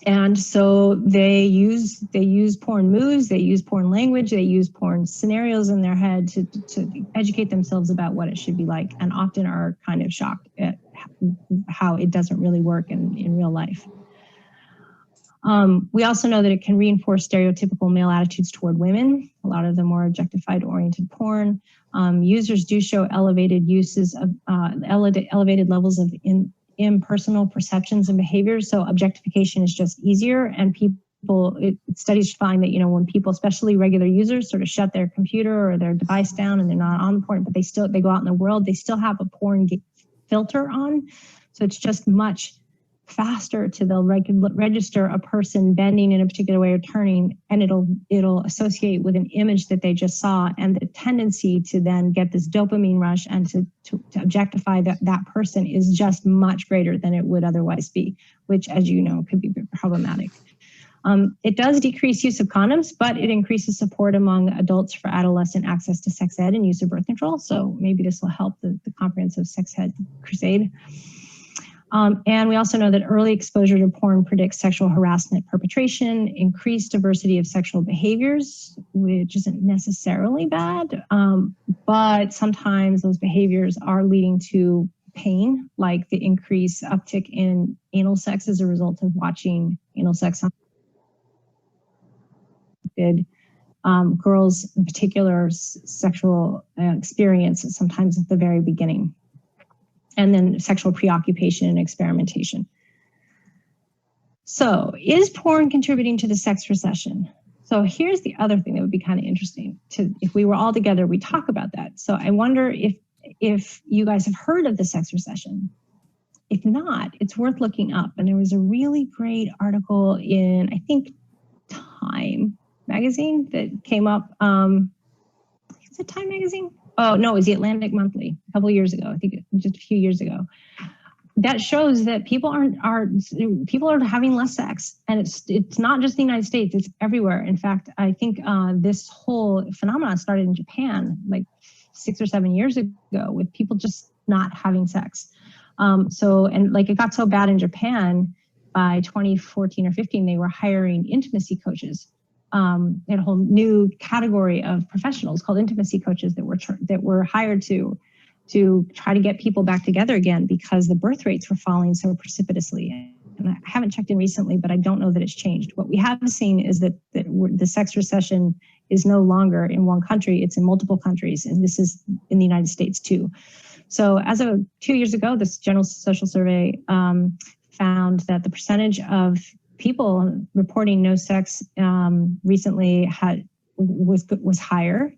B: And so they use porn moves, they use porn language, they use porn scenarios in their head to educate themselves about what it should be like, and often are kind of shocked at how it doesn't really work in real life. We also know that it can reinforce stereotypical male attitudes toward women, a lot of the more objectified-oriented porn. Users do show elevated levels of impersonal perceptions and behaviors. So objectification is just easier, and studies find that, when people, especially regular users, sort of shut their computer or their device down and they're not on the porn, but they go out in the world, they still have a porn filter on. So it's just much faster to register a person bending in a particular way or turning, and it'll associate with an image that they just saw, and the tendency to then get this dopamine rush and to objectify that person is just much greater than it would otherwise be, which, as you know, could be problematic. It does decrease use of condoms, but it increases support among adults for adolescent access to sex ed and use of birth control. So maybe this will help the comprehensive sex ed crusade. And we also know that early exposure to porn predicts sexual harassment perpetration, increased diversity of sexual behaviors, which isn't necessarily bad, but sometimes those behaviors are leading to pain, like the increased uptick in anal sex as a result of watching anal sex on girls, in particular, sexual experience sometimes at the very beginning. And then sexual preoccupation and experimentation. So is porn contributing to the sex recession? So here's the other thing that would be kind of interesting. If we were all together, we talk about that. So I wonder if you guys have heard of the sex recession. If not, it's worth looking up. And there was a really great article in, I think, Time magazine that came up. Is it Time magazine? Oh, no, it was the Atlantic Monthly a couple of years ago. I think just a few years ago. That shows that people are having less sex, and it's not just the United States, it's everywhere. In fact, I think this whole phenomenon started in Japan like 6 or 7 years ago with people just not having sex. It got so bad in Japan by 2014 or 15, they were hiring intimacy coaches. They had a whole new category of professionals called intimacy coaches that were hired to try to get people back together again because the birth rates were falling so precipitously. And I haven't checked in recently, but I don't know that it's changed. What we have seen is that the sex recession is no longer in one country, it's in multiple countries, and this is in the United States too. So as of 2 years ago, this General Social Survey found that the percentage of people reporting no sex recently was higher.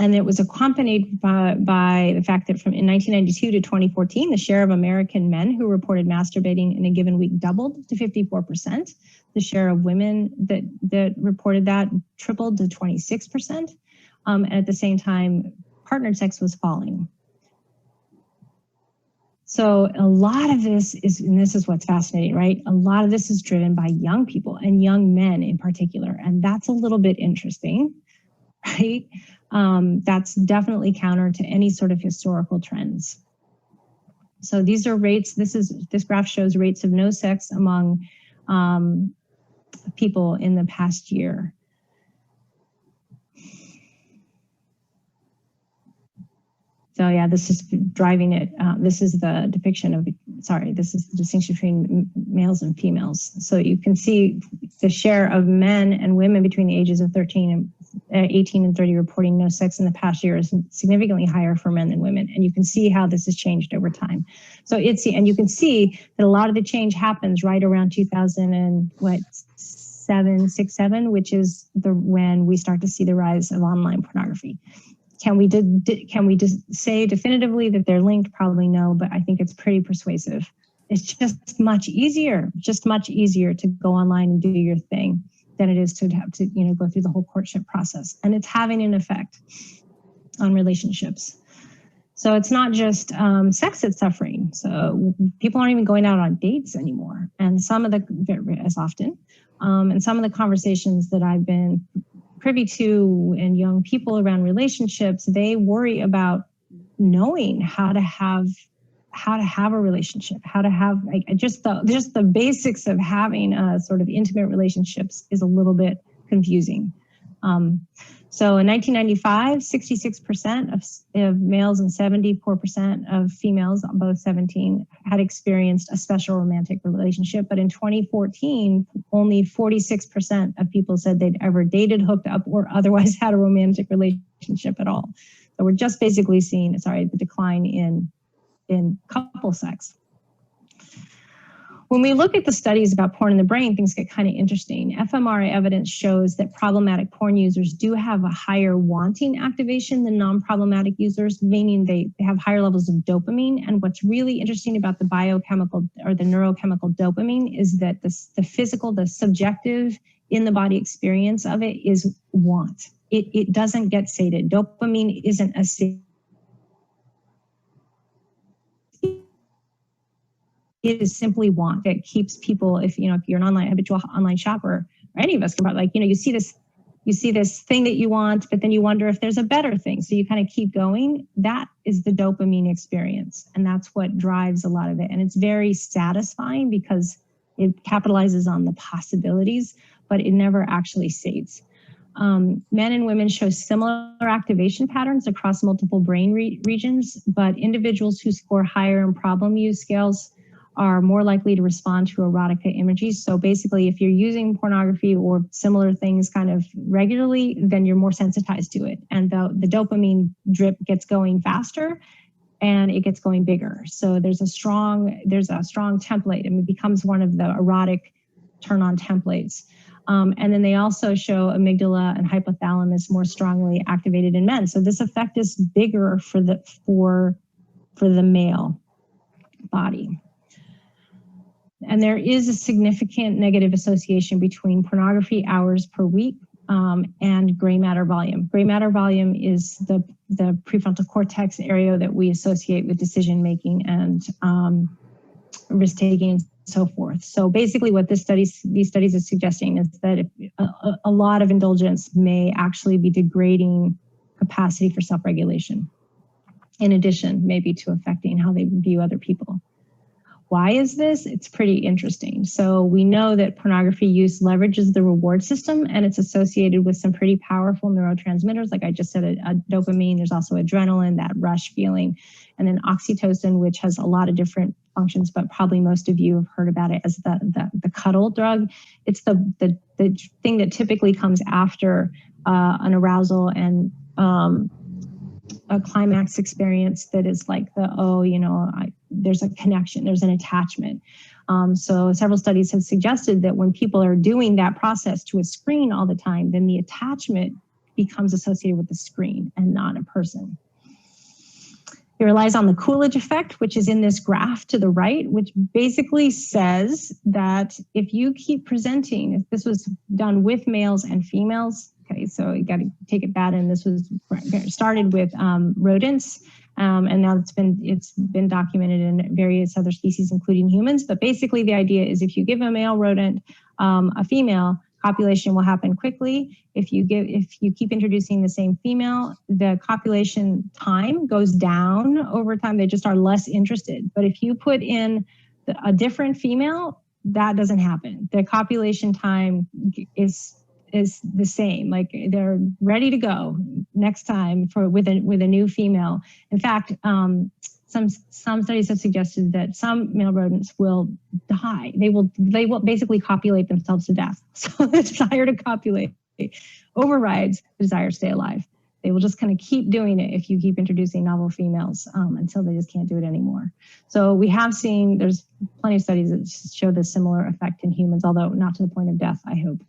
B: And it was accompanied by the fact that in 1992 to 2014, the share of American men who reported masturbating in a given week doubled to 54%. The share of women that reported that tripled to 26%. And at the same time, partnered sex was falling. So a lot of this is, and this is what's fascinating, right? A lot of this is driven by young people and young men in particular. And that's a little bit interesting, right? That's definitely counter to any sort of historical trends. So these are rates, this graph shows rates of no sex among people in the past year. So yeah, this is driving it. This is the depiction of, this is the distinction between males and females. So you can see the share of men and women between the ages of 18 and 30 reporting no sex in the past year is significantly higher for men than women. And you can see how this has changed over time. So and you can see that a lot of the change happens right around 2007, which is when we start to see the rise of online pornography. Can we just say definitively that they're linked? Probably no, but I think it's pretty persuasive. It's just much easier to go online and do your thing than it is to have to, go through the whole courtship process. And it's having an effect on relationships. So it's not just sex that's suffering. So people aren't even going out on dates anymore. And and some of the conversations that I've been privy to in young people around relationships, they worry about knowing how to have a relationship, how to have just the basics of having a sort of intimate relationships is a little bit confusing. So in 1995, 66% of males and 74% of females, both 17, had experienced a special romantic relationship. But in 2014, only 46% of people said they'd ever dated, hooked up, or otherwise had a romantic relationship at all. So we're just basically seeing, the decline in couple sex. When we look at the studies about porn in the brain, things get kind of interesting. fMRI evidence shows that problematic porn users do have a higher wanting activation than non-problematic users, meaning they have higher levels of dopamine. And what's really interesting about the biochemical or the neurochemical dopamine is that the physical, the subjective in the body experience of it is want. It doesn't get sated. Dopamine isn't a it is simply want that keeps people, if you're an habitual online shopper, or any of us can probably, you see this thing that you want, but then you wonder if there's a better thing. So you kind of keep going. That is the dopamine experience. And that's what drives a lot of it. And it's very satisfying because it capitalizes on the possibilities, but it never actually sates. Men and women show similar activation patterns across multiple brain regions, but individuals who score higher in problem use scales are more likely to respond to erotica images. So basically, if you're using pornography or similar things kind of regularly, then you're more sensitized to it. And the dopamine drip gets going faster and it gets going bigger. So there's a strong template, and it becomes one of the erotic turn-on templates. And then they also show amygdala and hypothalamus more strongly activated in men. So this effect is bigger for the male body. And there is a significant negative association between pornography hours per week and gray matter volume. Gray matter volume is the prefrontal cortex area that we associate with decision making and risk taking and so forth. So basically what these studies are suggesting is that a lot of indulgence may actually be degrading capacity for self-regulation, in addition maybe to affecting how they view other people. Why is this? It's pretty interesting. So we know that pornography use leverages the reward system, and it's associated with some pretty powerful neurotransmitters. Like I just said, a dopamine, there's also adrenaline, that rush feeling, and then oxytocin, which has a lot of different functions, but probably most of you have heard about it as the cuddle drug. It's the thing that typically comes after an arousal and a climax experience that is like there's a connection, there's an attachment. So several studies have suggested that when people are doing that process to a screen all the time, then the attachment becomes associated with the screen and not a person. It relies on the Coolidge effect, which is in this graph to the right, which basically says that if you keep presenting, if this was done with males and females, okay, so you got to take it back, and this was started with rodents, and now it's been documented in various other species, including humans. But basically, the idea is if you give a male rodent a female, copulation will happen quickly. If you keep introducing the same female, the copulation time goes down over time. They just are less interested. But if you put in a different female, that doesn't happen. The copulation time is the same. Like they're ready to go next time with a new female. In fact, some studies have suggested that some male rodents will die. They will basically copulate themselves to death. So the desire to copulate overrides the desire to stay alive. They will just kind of keep doing it if you keep introducing novel females until they just can't do it anymore. So we have seen, there's plenty of studies that show this similar effect in humans, although not to the point of death, I hope.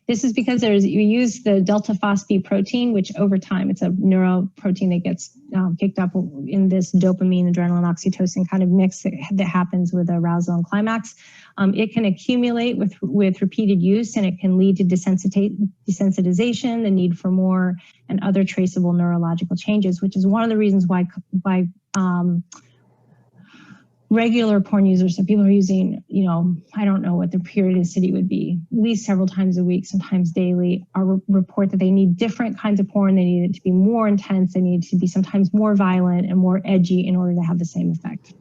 B: This is because you use the delta phosphate protein, which over time, it's a neuroprotein that gets picked up in this dopamine, adrenaline, oxytocin kind of mix that happens with arousal and climax. It can accumulate with repeated use, and it can lead to desensitization, the need for more, and other traceable neurological changes, which is one of the reasons why regular porn users, so people are using, I don't know what the periodicity would be, at least several times a week, sometimes daily, report that they need different kinds of porn. They need it to be more intense. They need to be sometimes more violent and more edgy in order to have the same effect.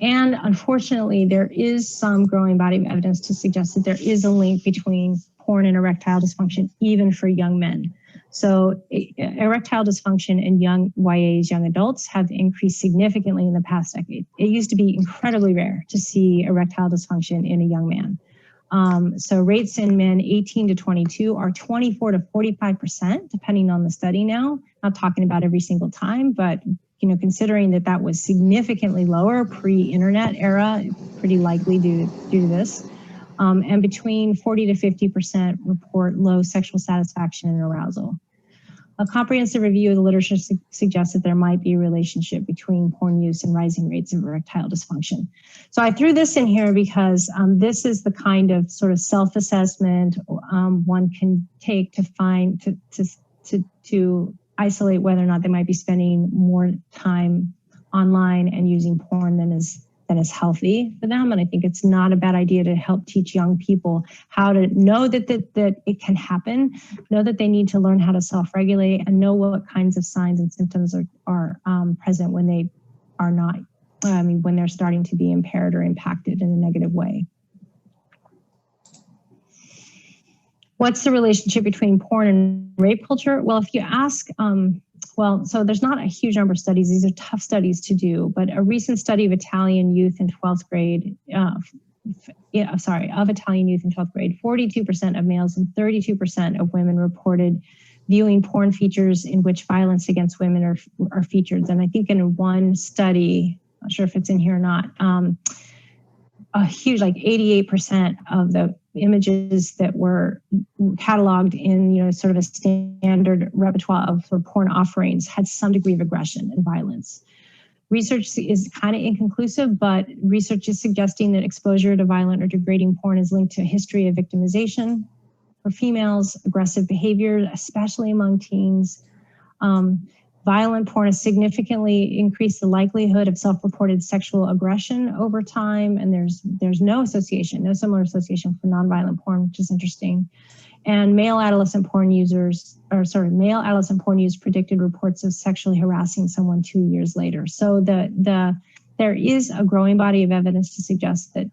B: And unfortunately, there is some growing body of evidence to suggest that there is a link between porn and erectile dysfunction, even for young men. So erectile dysfunction in young YAs, young adults, have increased significantly in the past decade. It used to be incredibly rare to see erectile dysfunction in a young man. So rates in men 18 to 22 are 24 to 45%, depending on the study now. Not talking about every single time, but considering that was significantly lower pre-internet era, pretty likely due to this. And between 40 to 50% report low sexual satisfaction and arousal. A comprehensive review of the literature suggests that there might be a relationship between porn use and rising rates of erectile dysfunction. So I threw this in here because this is the kind of sort of self-assessment one can take to find, to isolate whether or not they might be spending more time online and using porn than is healthy for them. And I think it's not a bad idea to help teach young people how to know that it can happen, know that they need to learn how to self-regulate, and know what kinds of signs and symptoms are present when they are not, when they're starting to be impaired or impacted in a negative way. What's the relationship between porn and rape culture? Well, if you ask, so there's not a huge number of studies. These are tough studies to do, but a recent study of Italian youth in 12th grade, of Italian youth in 12th grade, 42% of males and 32% of women reported viewing porn features in which violence against women are featured. And I think in one study, not sure if it's in here or not, a huge, like 88% of the images that were cataloged in, sort of a standard repertoire of porn offerings had some degree of aggression and violence. Research is kind of inconclusive, but research is suggesting that exposure to violent or degrading porn is linked to a history of victimization for females, aggressive behavior, especially among teens. Violent porn has significantly increased the likelihood of self-reported sexual aggression over time, and there's no similar association for nonviolent porn, which is interesting. And male adolescent porn use predicted reports of sexually harassing someone 2 years later. So there is a growing body of evidence to suggest that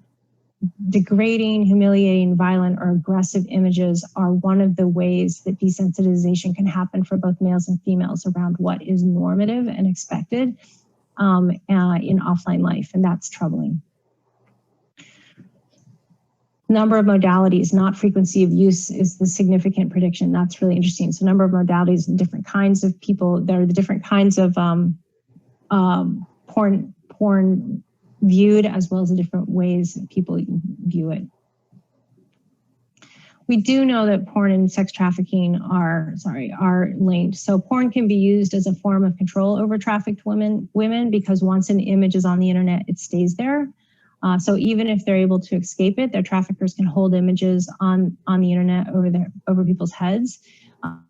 B: degrading, humiliating, violent, or aggressive images are one of the ways that desensitization can happen for both males and females around what is normative and expected in offline life, and that's troubling. Number of modalities, not frequency of use, is the significant prediction. That's really interesting. So number of modalities and different kinds of people, there are the different kinds of porn viewed, as well as the different ways that people view it. We do know that porn and sex trafficking are linked. So porn can be used as a form of control over trafficked women because once an image is on the internet, it stays there. So even if they're able to escape it, their traffickers can hold images on the internet over people's heads.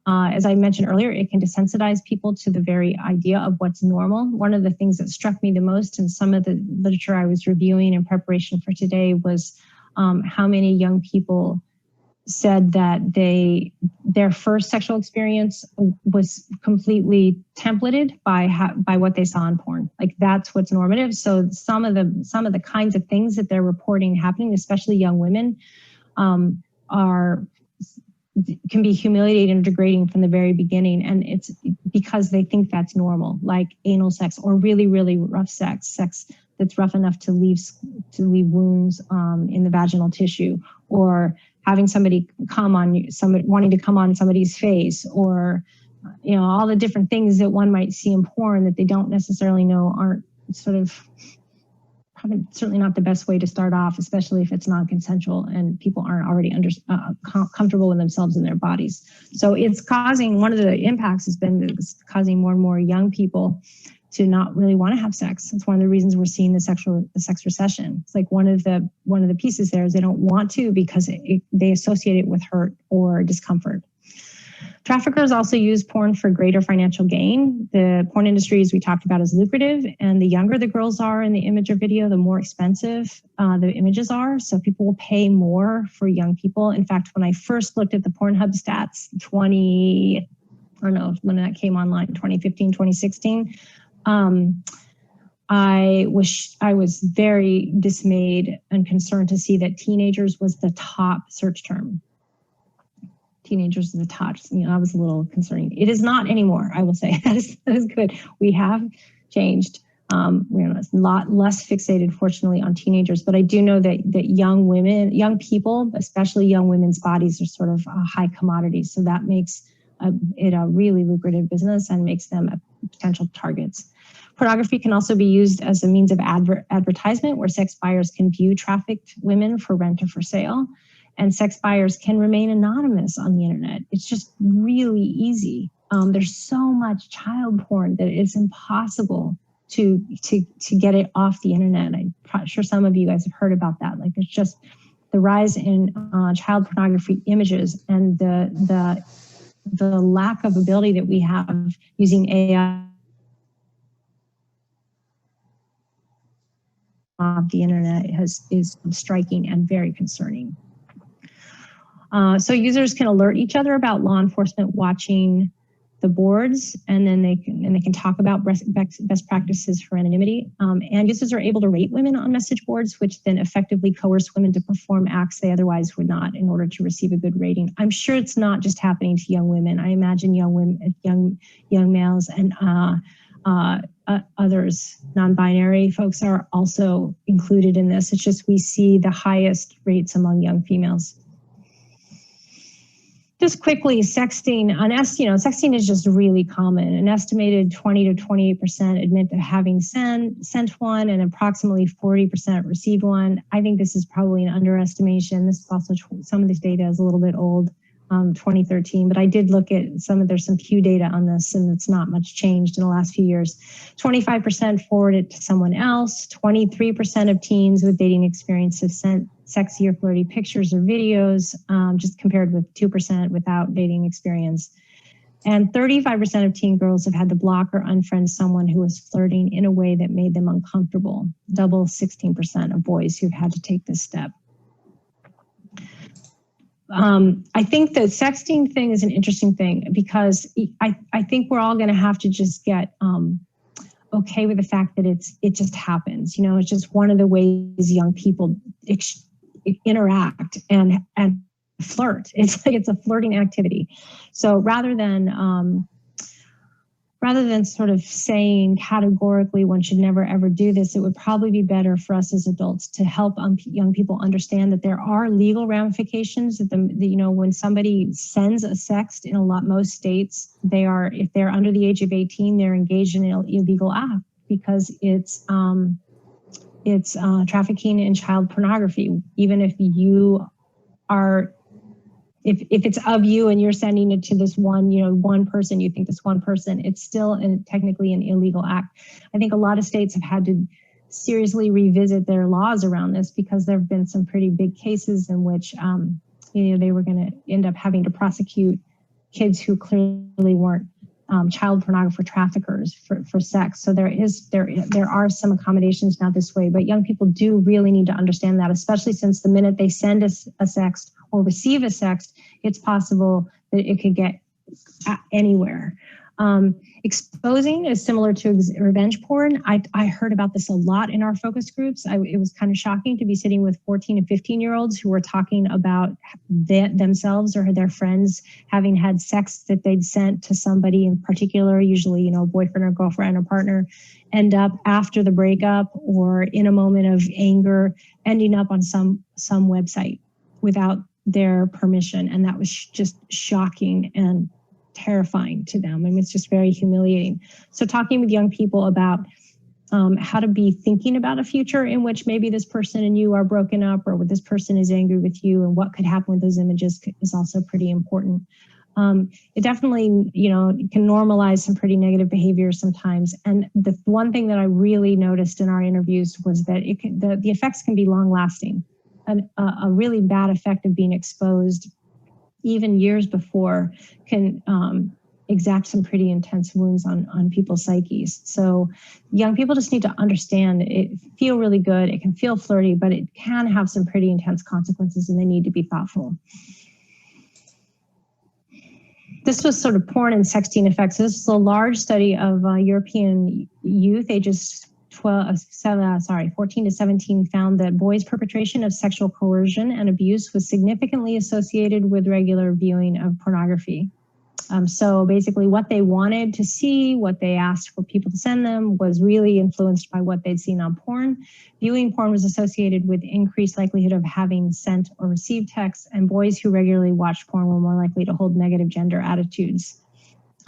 B: As I mentioned earlier, it can desensitize people to the very idea of what's normal. One of the things that struck me the most in some of the literature I was reviewing in preparation for today was how many young people said that their first sexual experience was completely templated by what they saw in porn. Like that's what's normative. So some of the kinds of things that they're reporting happening, especially young women, can be humiliating and degrading from the very beginning, and it's because they think that's normal, like anal sex or really, really rough sex that's rough enough to leave wounds in the vaginal tissue, or having somebody come on you, wanting to come on somebody's face, or all the different things that one might see in porn that they don't necessarily know aren't probably certainly not the best way to start off, especially if it's non-consensual and people aren't already comfortable with themselves and their bodies. So it's causing, one of the impacts has been causing more and more young people to not really want to have sex. It's one of the reasons we're seeing the sex recession. It's like one of the pieces there is they don't want to because they associate it with hurt or discomfort. Traffickers also use porn for greater financial gain. The porn industry, as we talked about, is lucrative, and the younger the girls are in the image or video, the more expensive the images are. So people will pay more for young people. In fact, when I first looked at the Pornhub stats, when that came online, 2015, 2016, I was very dismayed and concerned to see that teenagers was the top search term. Teenagers is the top. That was a little concerning. It is not anymore, I will say. That is good. We have changed. We're a lot less fixated, fortunately, on teenagers. But I do know that young people, especially young women's bodies, are sort of a high commodity. So that makes it a really lucrative business and makes them potential targets. Pornography can also be used as a means of advertisement, where sex buyers can view trafficked women for rent or for sale. And sex buyers can remain anonymous on the internet. It's just really easy. There's so much child porn that it's impossible to get it off the internet. I'm sure some of you guys have heard about that. Like there's just the rise in child pornography images and the lack of ability that we have using AI off the internet is striking and very concerning. So users can alert each other about law enforcement watching the boards, and then they can talk about best practices for anonymity. And users are able to rate women on message boards, which then effectively coerce women to perform acts they otherwise would not in order to receive a good rating. I'm sure it's not just happening to young women. I imagine young women, young males, and others, non-binary folks are also included in this. It's just we see the highest rates among young females. Just quickly, sexting. Sexting is just really common. An estimated 20 to 28% admit to having sent one, and approximately 40% received one. I think this is probably an underestimation. This is also some of this data is a little bit old, 2013. But I did look at there's some Pew data on this, and it's not much changed in the last few years. 25% forwarded to someone else. 23% of teens with dating experience have sent sexy or flirty pictures or videos, just compared with 2% without dating experience. And 35% of teen girls have had to block or unfriend someone who was flirting in a way that made them uncomfortable, double 16% of boys who've had to take this step. I think the sexting thing is an interesting thing because I think we're all going to have to just get okay with the fact that it just happens. It's just one of the ways young people interact and flirt. It's like it's a flirting activity. So rather than sort of saying categorically one should never ever do this, it would probably be better for us as adults to help young people understand that there are legal ramifications. When somebody sends a sext in most states, if they're under the age of 18, they're engaged in an illegal act because it's trafficking in child pornography. Even if you are, if it's of you and you're sending it to this one person, you think this one person, it's still technically an illegal act. I think a lot of states have had to seriously revisit their laws around this because there have been some pretty big cases in which they were going to end up having to prosecute kids who clearly weren't child pornographer traffickers for sex. So there are some accommodations now this way, but young people do really need to understand that, especially since the minute they send a sext or receive a sext, it's possible that it could get anywhere. Exposing is similar to revenge porn. I heard about this a lot in our focus groups. It was kind of shocking to be sitting with 14 and 15-year-olds who were talking about themselves or their friends having had sex that they'd sent to somebody in particular, usually, a boyfriend or girlfriend or partner, end up after the breakup or in a moment of anger, ending up on some website without their permission. And that was just shocking and terrifying to them. I mean, it's just very humiliating. So talking with young people about how to be thinking about a future in which maybe this person and you are broken up, or this person is angry with you, and what could happen with those images is also pretty important. It definitely, can normalize some pretty negative behaviors sometimes. And the one thing that I really noticed in our interviews was that the effects can be long lasting. A really bad effect of being exposed even years before can exact some pretty intense wounds on people's psyches. So young people just need to understand it feel really good. It can feel flirty, but it can have some pretty intense consequences, and they need to be thoughtful. This was sort of porn and sexting effects. This is a large study of European youth ages 14 to 17 found that boys' perpetration of sexual coercion and abuse was significantly associated with regular viewing of pornography. So basically what they wanted to see, what they asked for people to send them, was really influenced by what they'd seen on porn. Viewing porn was associated with increased likelihood of having sent or received texts, and boys who regularly watched porn were more likely to hold negative gender attitudes.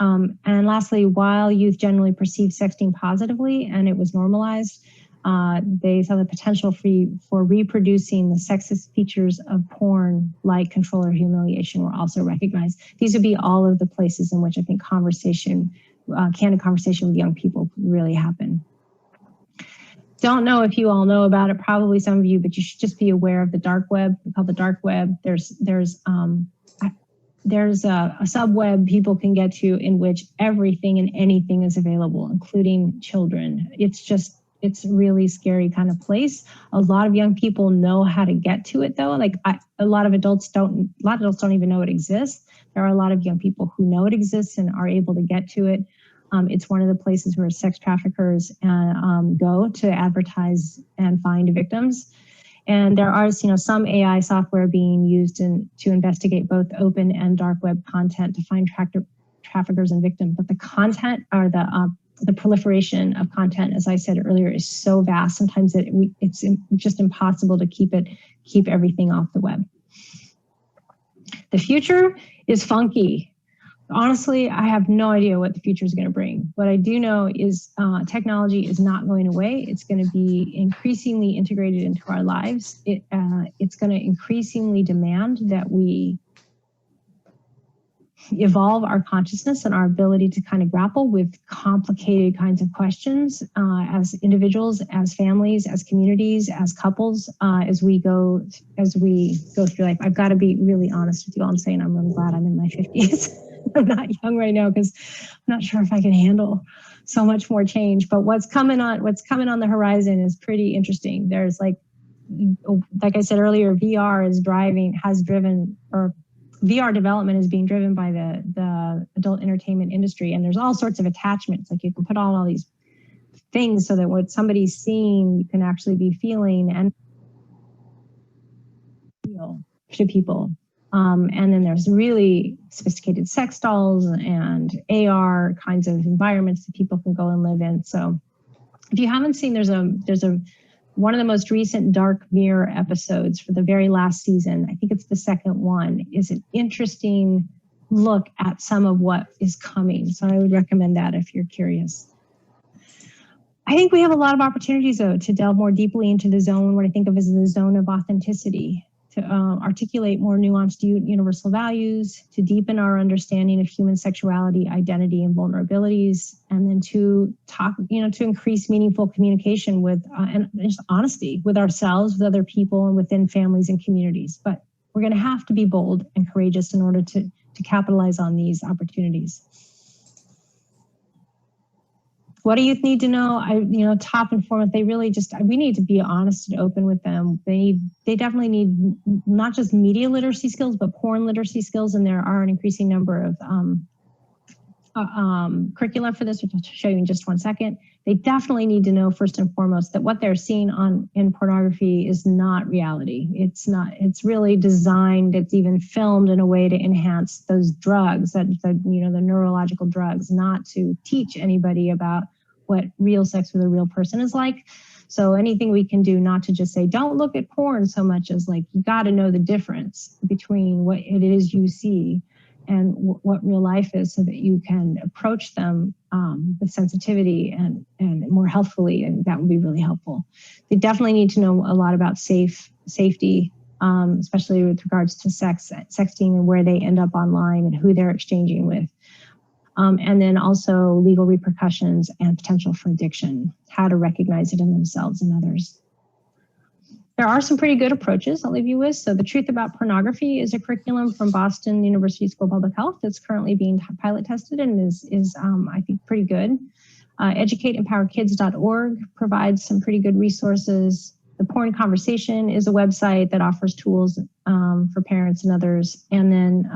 B: And lastly, while youth generally perceived sexting positively and it was normalized, they saw the potential for reproducing the sexist features of porn, like control or humiliation, were also recognized. These would be all of the places in which I think candid conversation with young people really happen. Don't know if you all know about it, probably some of you, but you should just be aware of the dark web. We call the dark web. There's a subweb people can get to in which everything and anything is available, including children. It's just it's a really scary kind of place. A lot of young people know how to get to it though. Like a lot of adults don't even know it exists. There are a lot of young people who know it exists and are able to get to it. It's one of the places where sex traffickers go to advertise and find victims. And there are, some AI software being used to investigate both open and dark web content to find traffickers and victims. But the content or the proliferation of content, as I said earlier, is so vast. Sometimes it's just impossible to keep everything off the web. The future is funky. Honestly, I have no idea what the future is going to bring. What I do know is technology is not going away. It's going to be increasingly integrated into our lives. It's going to increasingly demand that we evolve our consciousness and our ability to kind of grapple with complicated kinds of questions as individuals, as families, as communities, as couples, as we go through life. I've got to be really honest with you all. I'm saying I'm really glad I'm in my 50s. I'm not young right now because I'm not sure if I can handle so much more change. But what's coming on the horizon is pretty interesting. There's like I said earlier, VR development is being driven by the adult entertainment industry, and there's all sorts of attachments. Like you can put on all these things so that what somebody's seeing, you can actually be feeling and feel to people. And then there's really sophisticated sex dolls and AR kinds of environments that people can go and live in. So if you haven't seen, there's one of the most recent Dark Mirror episodes for the very last season. I think it's the second one, is an interesting look at some of what is coming. So I would recommend that if you're curious. I think we have a lot of opportunities though to delve more deeply into the zone, what I think of as the zone of authenticity, to articulate more nuanced universal values, to deepen our understanding of human sexuality, identity, and vulnerabilities, and then to talk, to increase meaningful communication with and just honesty with ourselves, with other people, and within families and communities. But we're going to have to be bold and courageous in order to capitalize on these opportunities. What do youth need to know? Top and foremost, we need to be honest and open with them. They definitely need not just media literacy skills, but porn literacy skills. And there are an increasing number of curricula for this, which I'll show you in just one second. They definitely need to know first and foremost that what they're seeing in pornography is not reality. It's really designed, it's even filmed in a way to enhance those drugs, the neurological drugs, not to teach anybody about what real sex with a real person is like. So anything we can do not to just say, don't look at porn so much as like, you got to know the difference between what it is you see and what real life is, so that you can approach them with sensitivity and more healthfully, and that would be really helpful. They definitely need to know a lot about safety, especially with regards to sexting and where they end up online and who they're exchanging with. And then also legal repercussions and potential for addiction, how to recognize it in themselves and others. There are some pretty good approaches I'll leave you with. So The Truth About Pornography is a curriculum from Boston University School of Public Health that's currently being pilot tested and is I think, pretty good. EducateEmpowerKids.org provides some pretty good resources. The Porn Conversation is a website that offers tools for parents and others. And then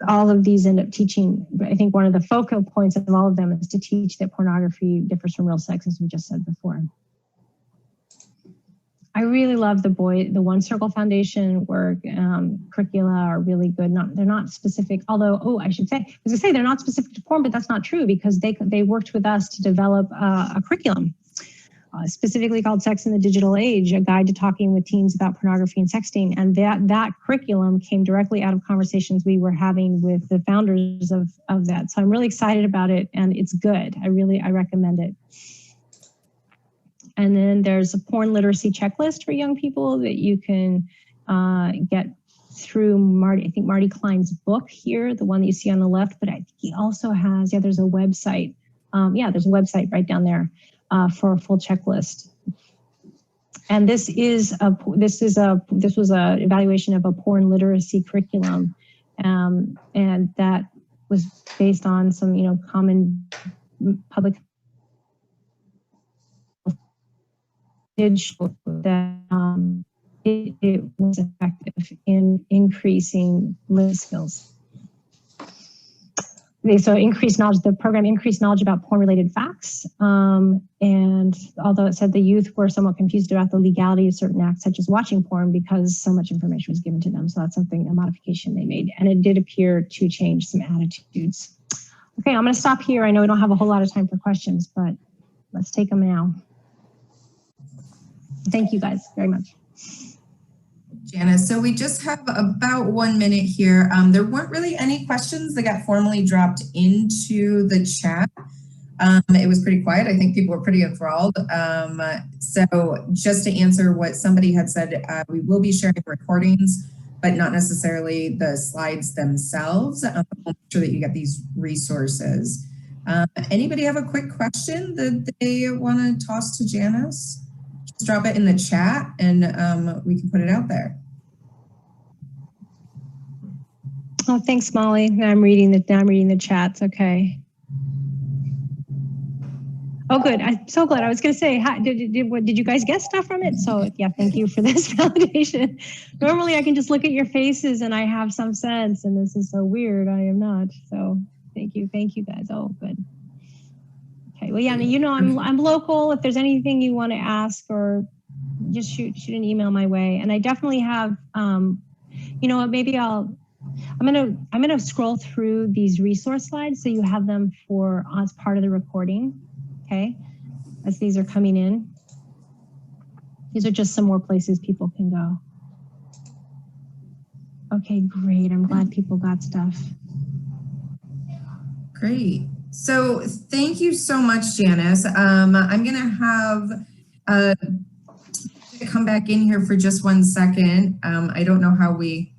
B: all of these end up teaching, I think one of the focal points of all of them is to teach that pornography differs from real sex, as we just said before. I really love the One Circle Foundation work. Curricula are really good. They're not specific, although, I should say, as I say, they're not specific to porn, but that's not true, because they worked with us to develop a curriculum specifically called Sex in the Digital Age, a guide to talking with teens about pornography and sexting. And that curriculum came directly out of conversations we were having with the founders of that. So I'm really excited about it, and it's good. I recommend it. And then there's a porn literacy checklist for young people that you can get through Marty Klein's book here, the one that you see on the left, but I think he also has, there's a website. There's a website right down there for a full checklist. And this was a evaluation of a porn literacy curriculum. And that was based on some, common public did show that it was effective in increasing listening skills. So increased knowledge, the program increased knowledge about porn-related facts. And although it said the youth were somewhat confused about the legality of certain acts, such as watching porn, because so much information was given to them. So that's something, a modification they made. And it did appear to change some attitudes. Okay, I'm gonna stop here. I know we don't have a whole lot of time for questions, but let's take them now. Thank you guys very much.
C: Janis, so we just have about 1 minute here. There weren't really any questions that got formally dropped into the chat. It was pretty quiet. I think people were pretty enthralled. So just to answer what somebody had said, we will be sharing recordings, but not necessarily the slides themselves. We'll make sure that you get these resources. Anybody have a quick question that they want to toss to Janis? Just drop it in the chat and we can put it out there.
B: Oh, thanks, Molly. I'm reading the chats. Okay. Oh, good. I'm so glad. I was going to say, did you guys get stuff from it? So yeah, thank you for this validation. Normally I can just look at your faces and I have some sense, and this is so weird. I am not. So thank you guys. Oh, good. Okay. Well, yeah, you know, I'm local. If there's anything you want to ask, or just shoot an email my way. And I definitely have, you know, maybe I'm gonna scroll through these resource slides so you have them as part of the recording. Okay, as these are coming in. These are just some more places people can go. Okay, great. I'm glad people got stuff.
C: Great. So thank you so much, Janis. I'm gonna have come back in here for just 1 second. I don't know how we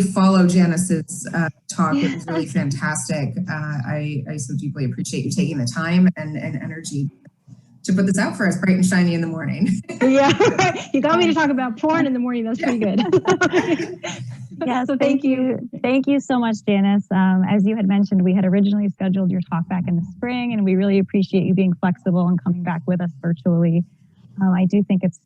C: follow Janis's talk. It was really fantastic. I so deeply appreciate you taking the time and energy to put this out for us bright and shiny in the morning.
B: Yeah, you got me to talk about porn in the morning. That's pretty good.
A: Yes, so thank you. Thank you so much, Janis. As you had mentioned, we had originally scheduled your talk back in the spring, and we really appreciate you being flexible and coming back with us virtually. I do think it's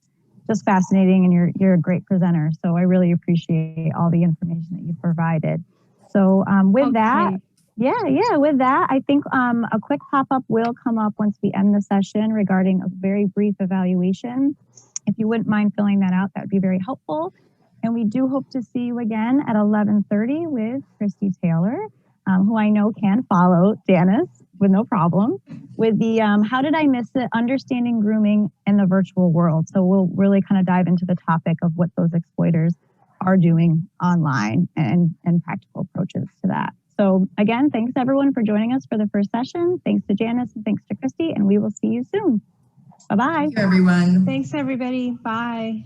A: just fascinating, and you're a great presenter. So I really appreciate all the information that you provided. So with that, I think a quick pop-up will come up once we end the session regarding a very brief evaluation. If you wouldn't mind filling that out, that would be very helpful. And we do hope to see you again at 11:30 with Christy Taylor, who I know can follow Janis with no problem, with the How Did I Miss It? Understanding Grooming in the Virtual World. So we'll really kind of dive into the topic of what those exploiters are doing online and practical approaches to that. So again, thanks everyone for joining us for the first session. Thanks to Janis and thanks to Christy, and we will see you soon. Bye-bye.
C: Thank you, everyone.
B: Thanks, everybody. Bye.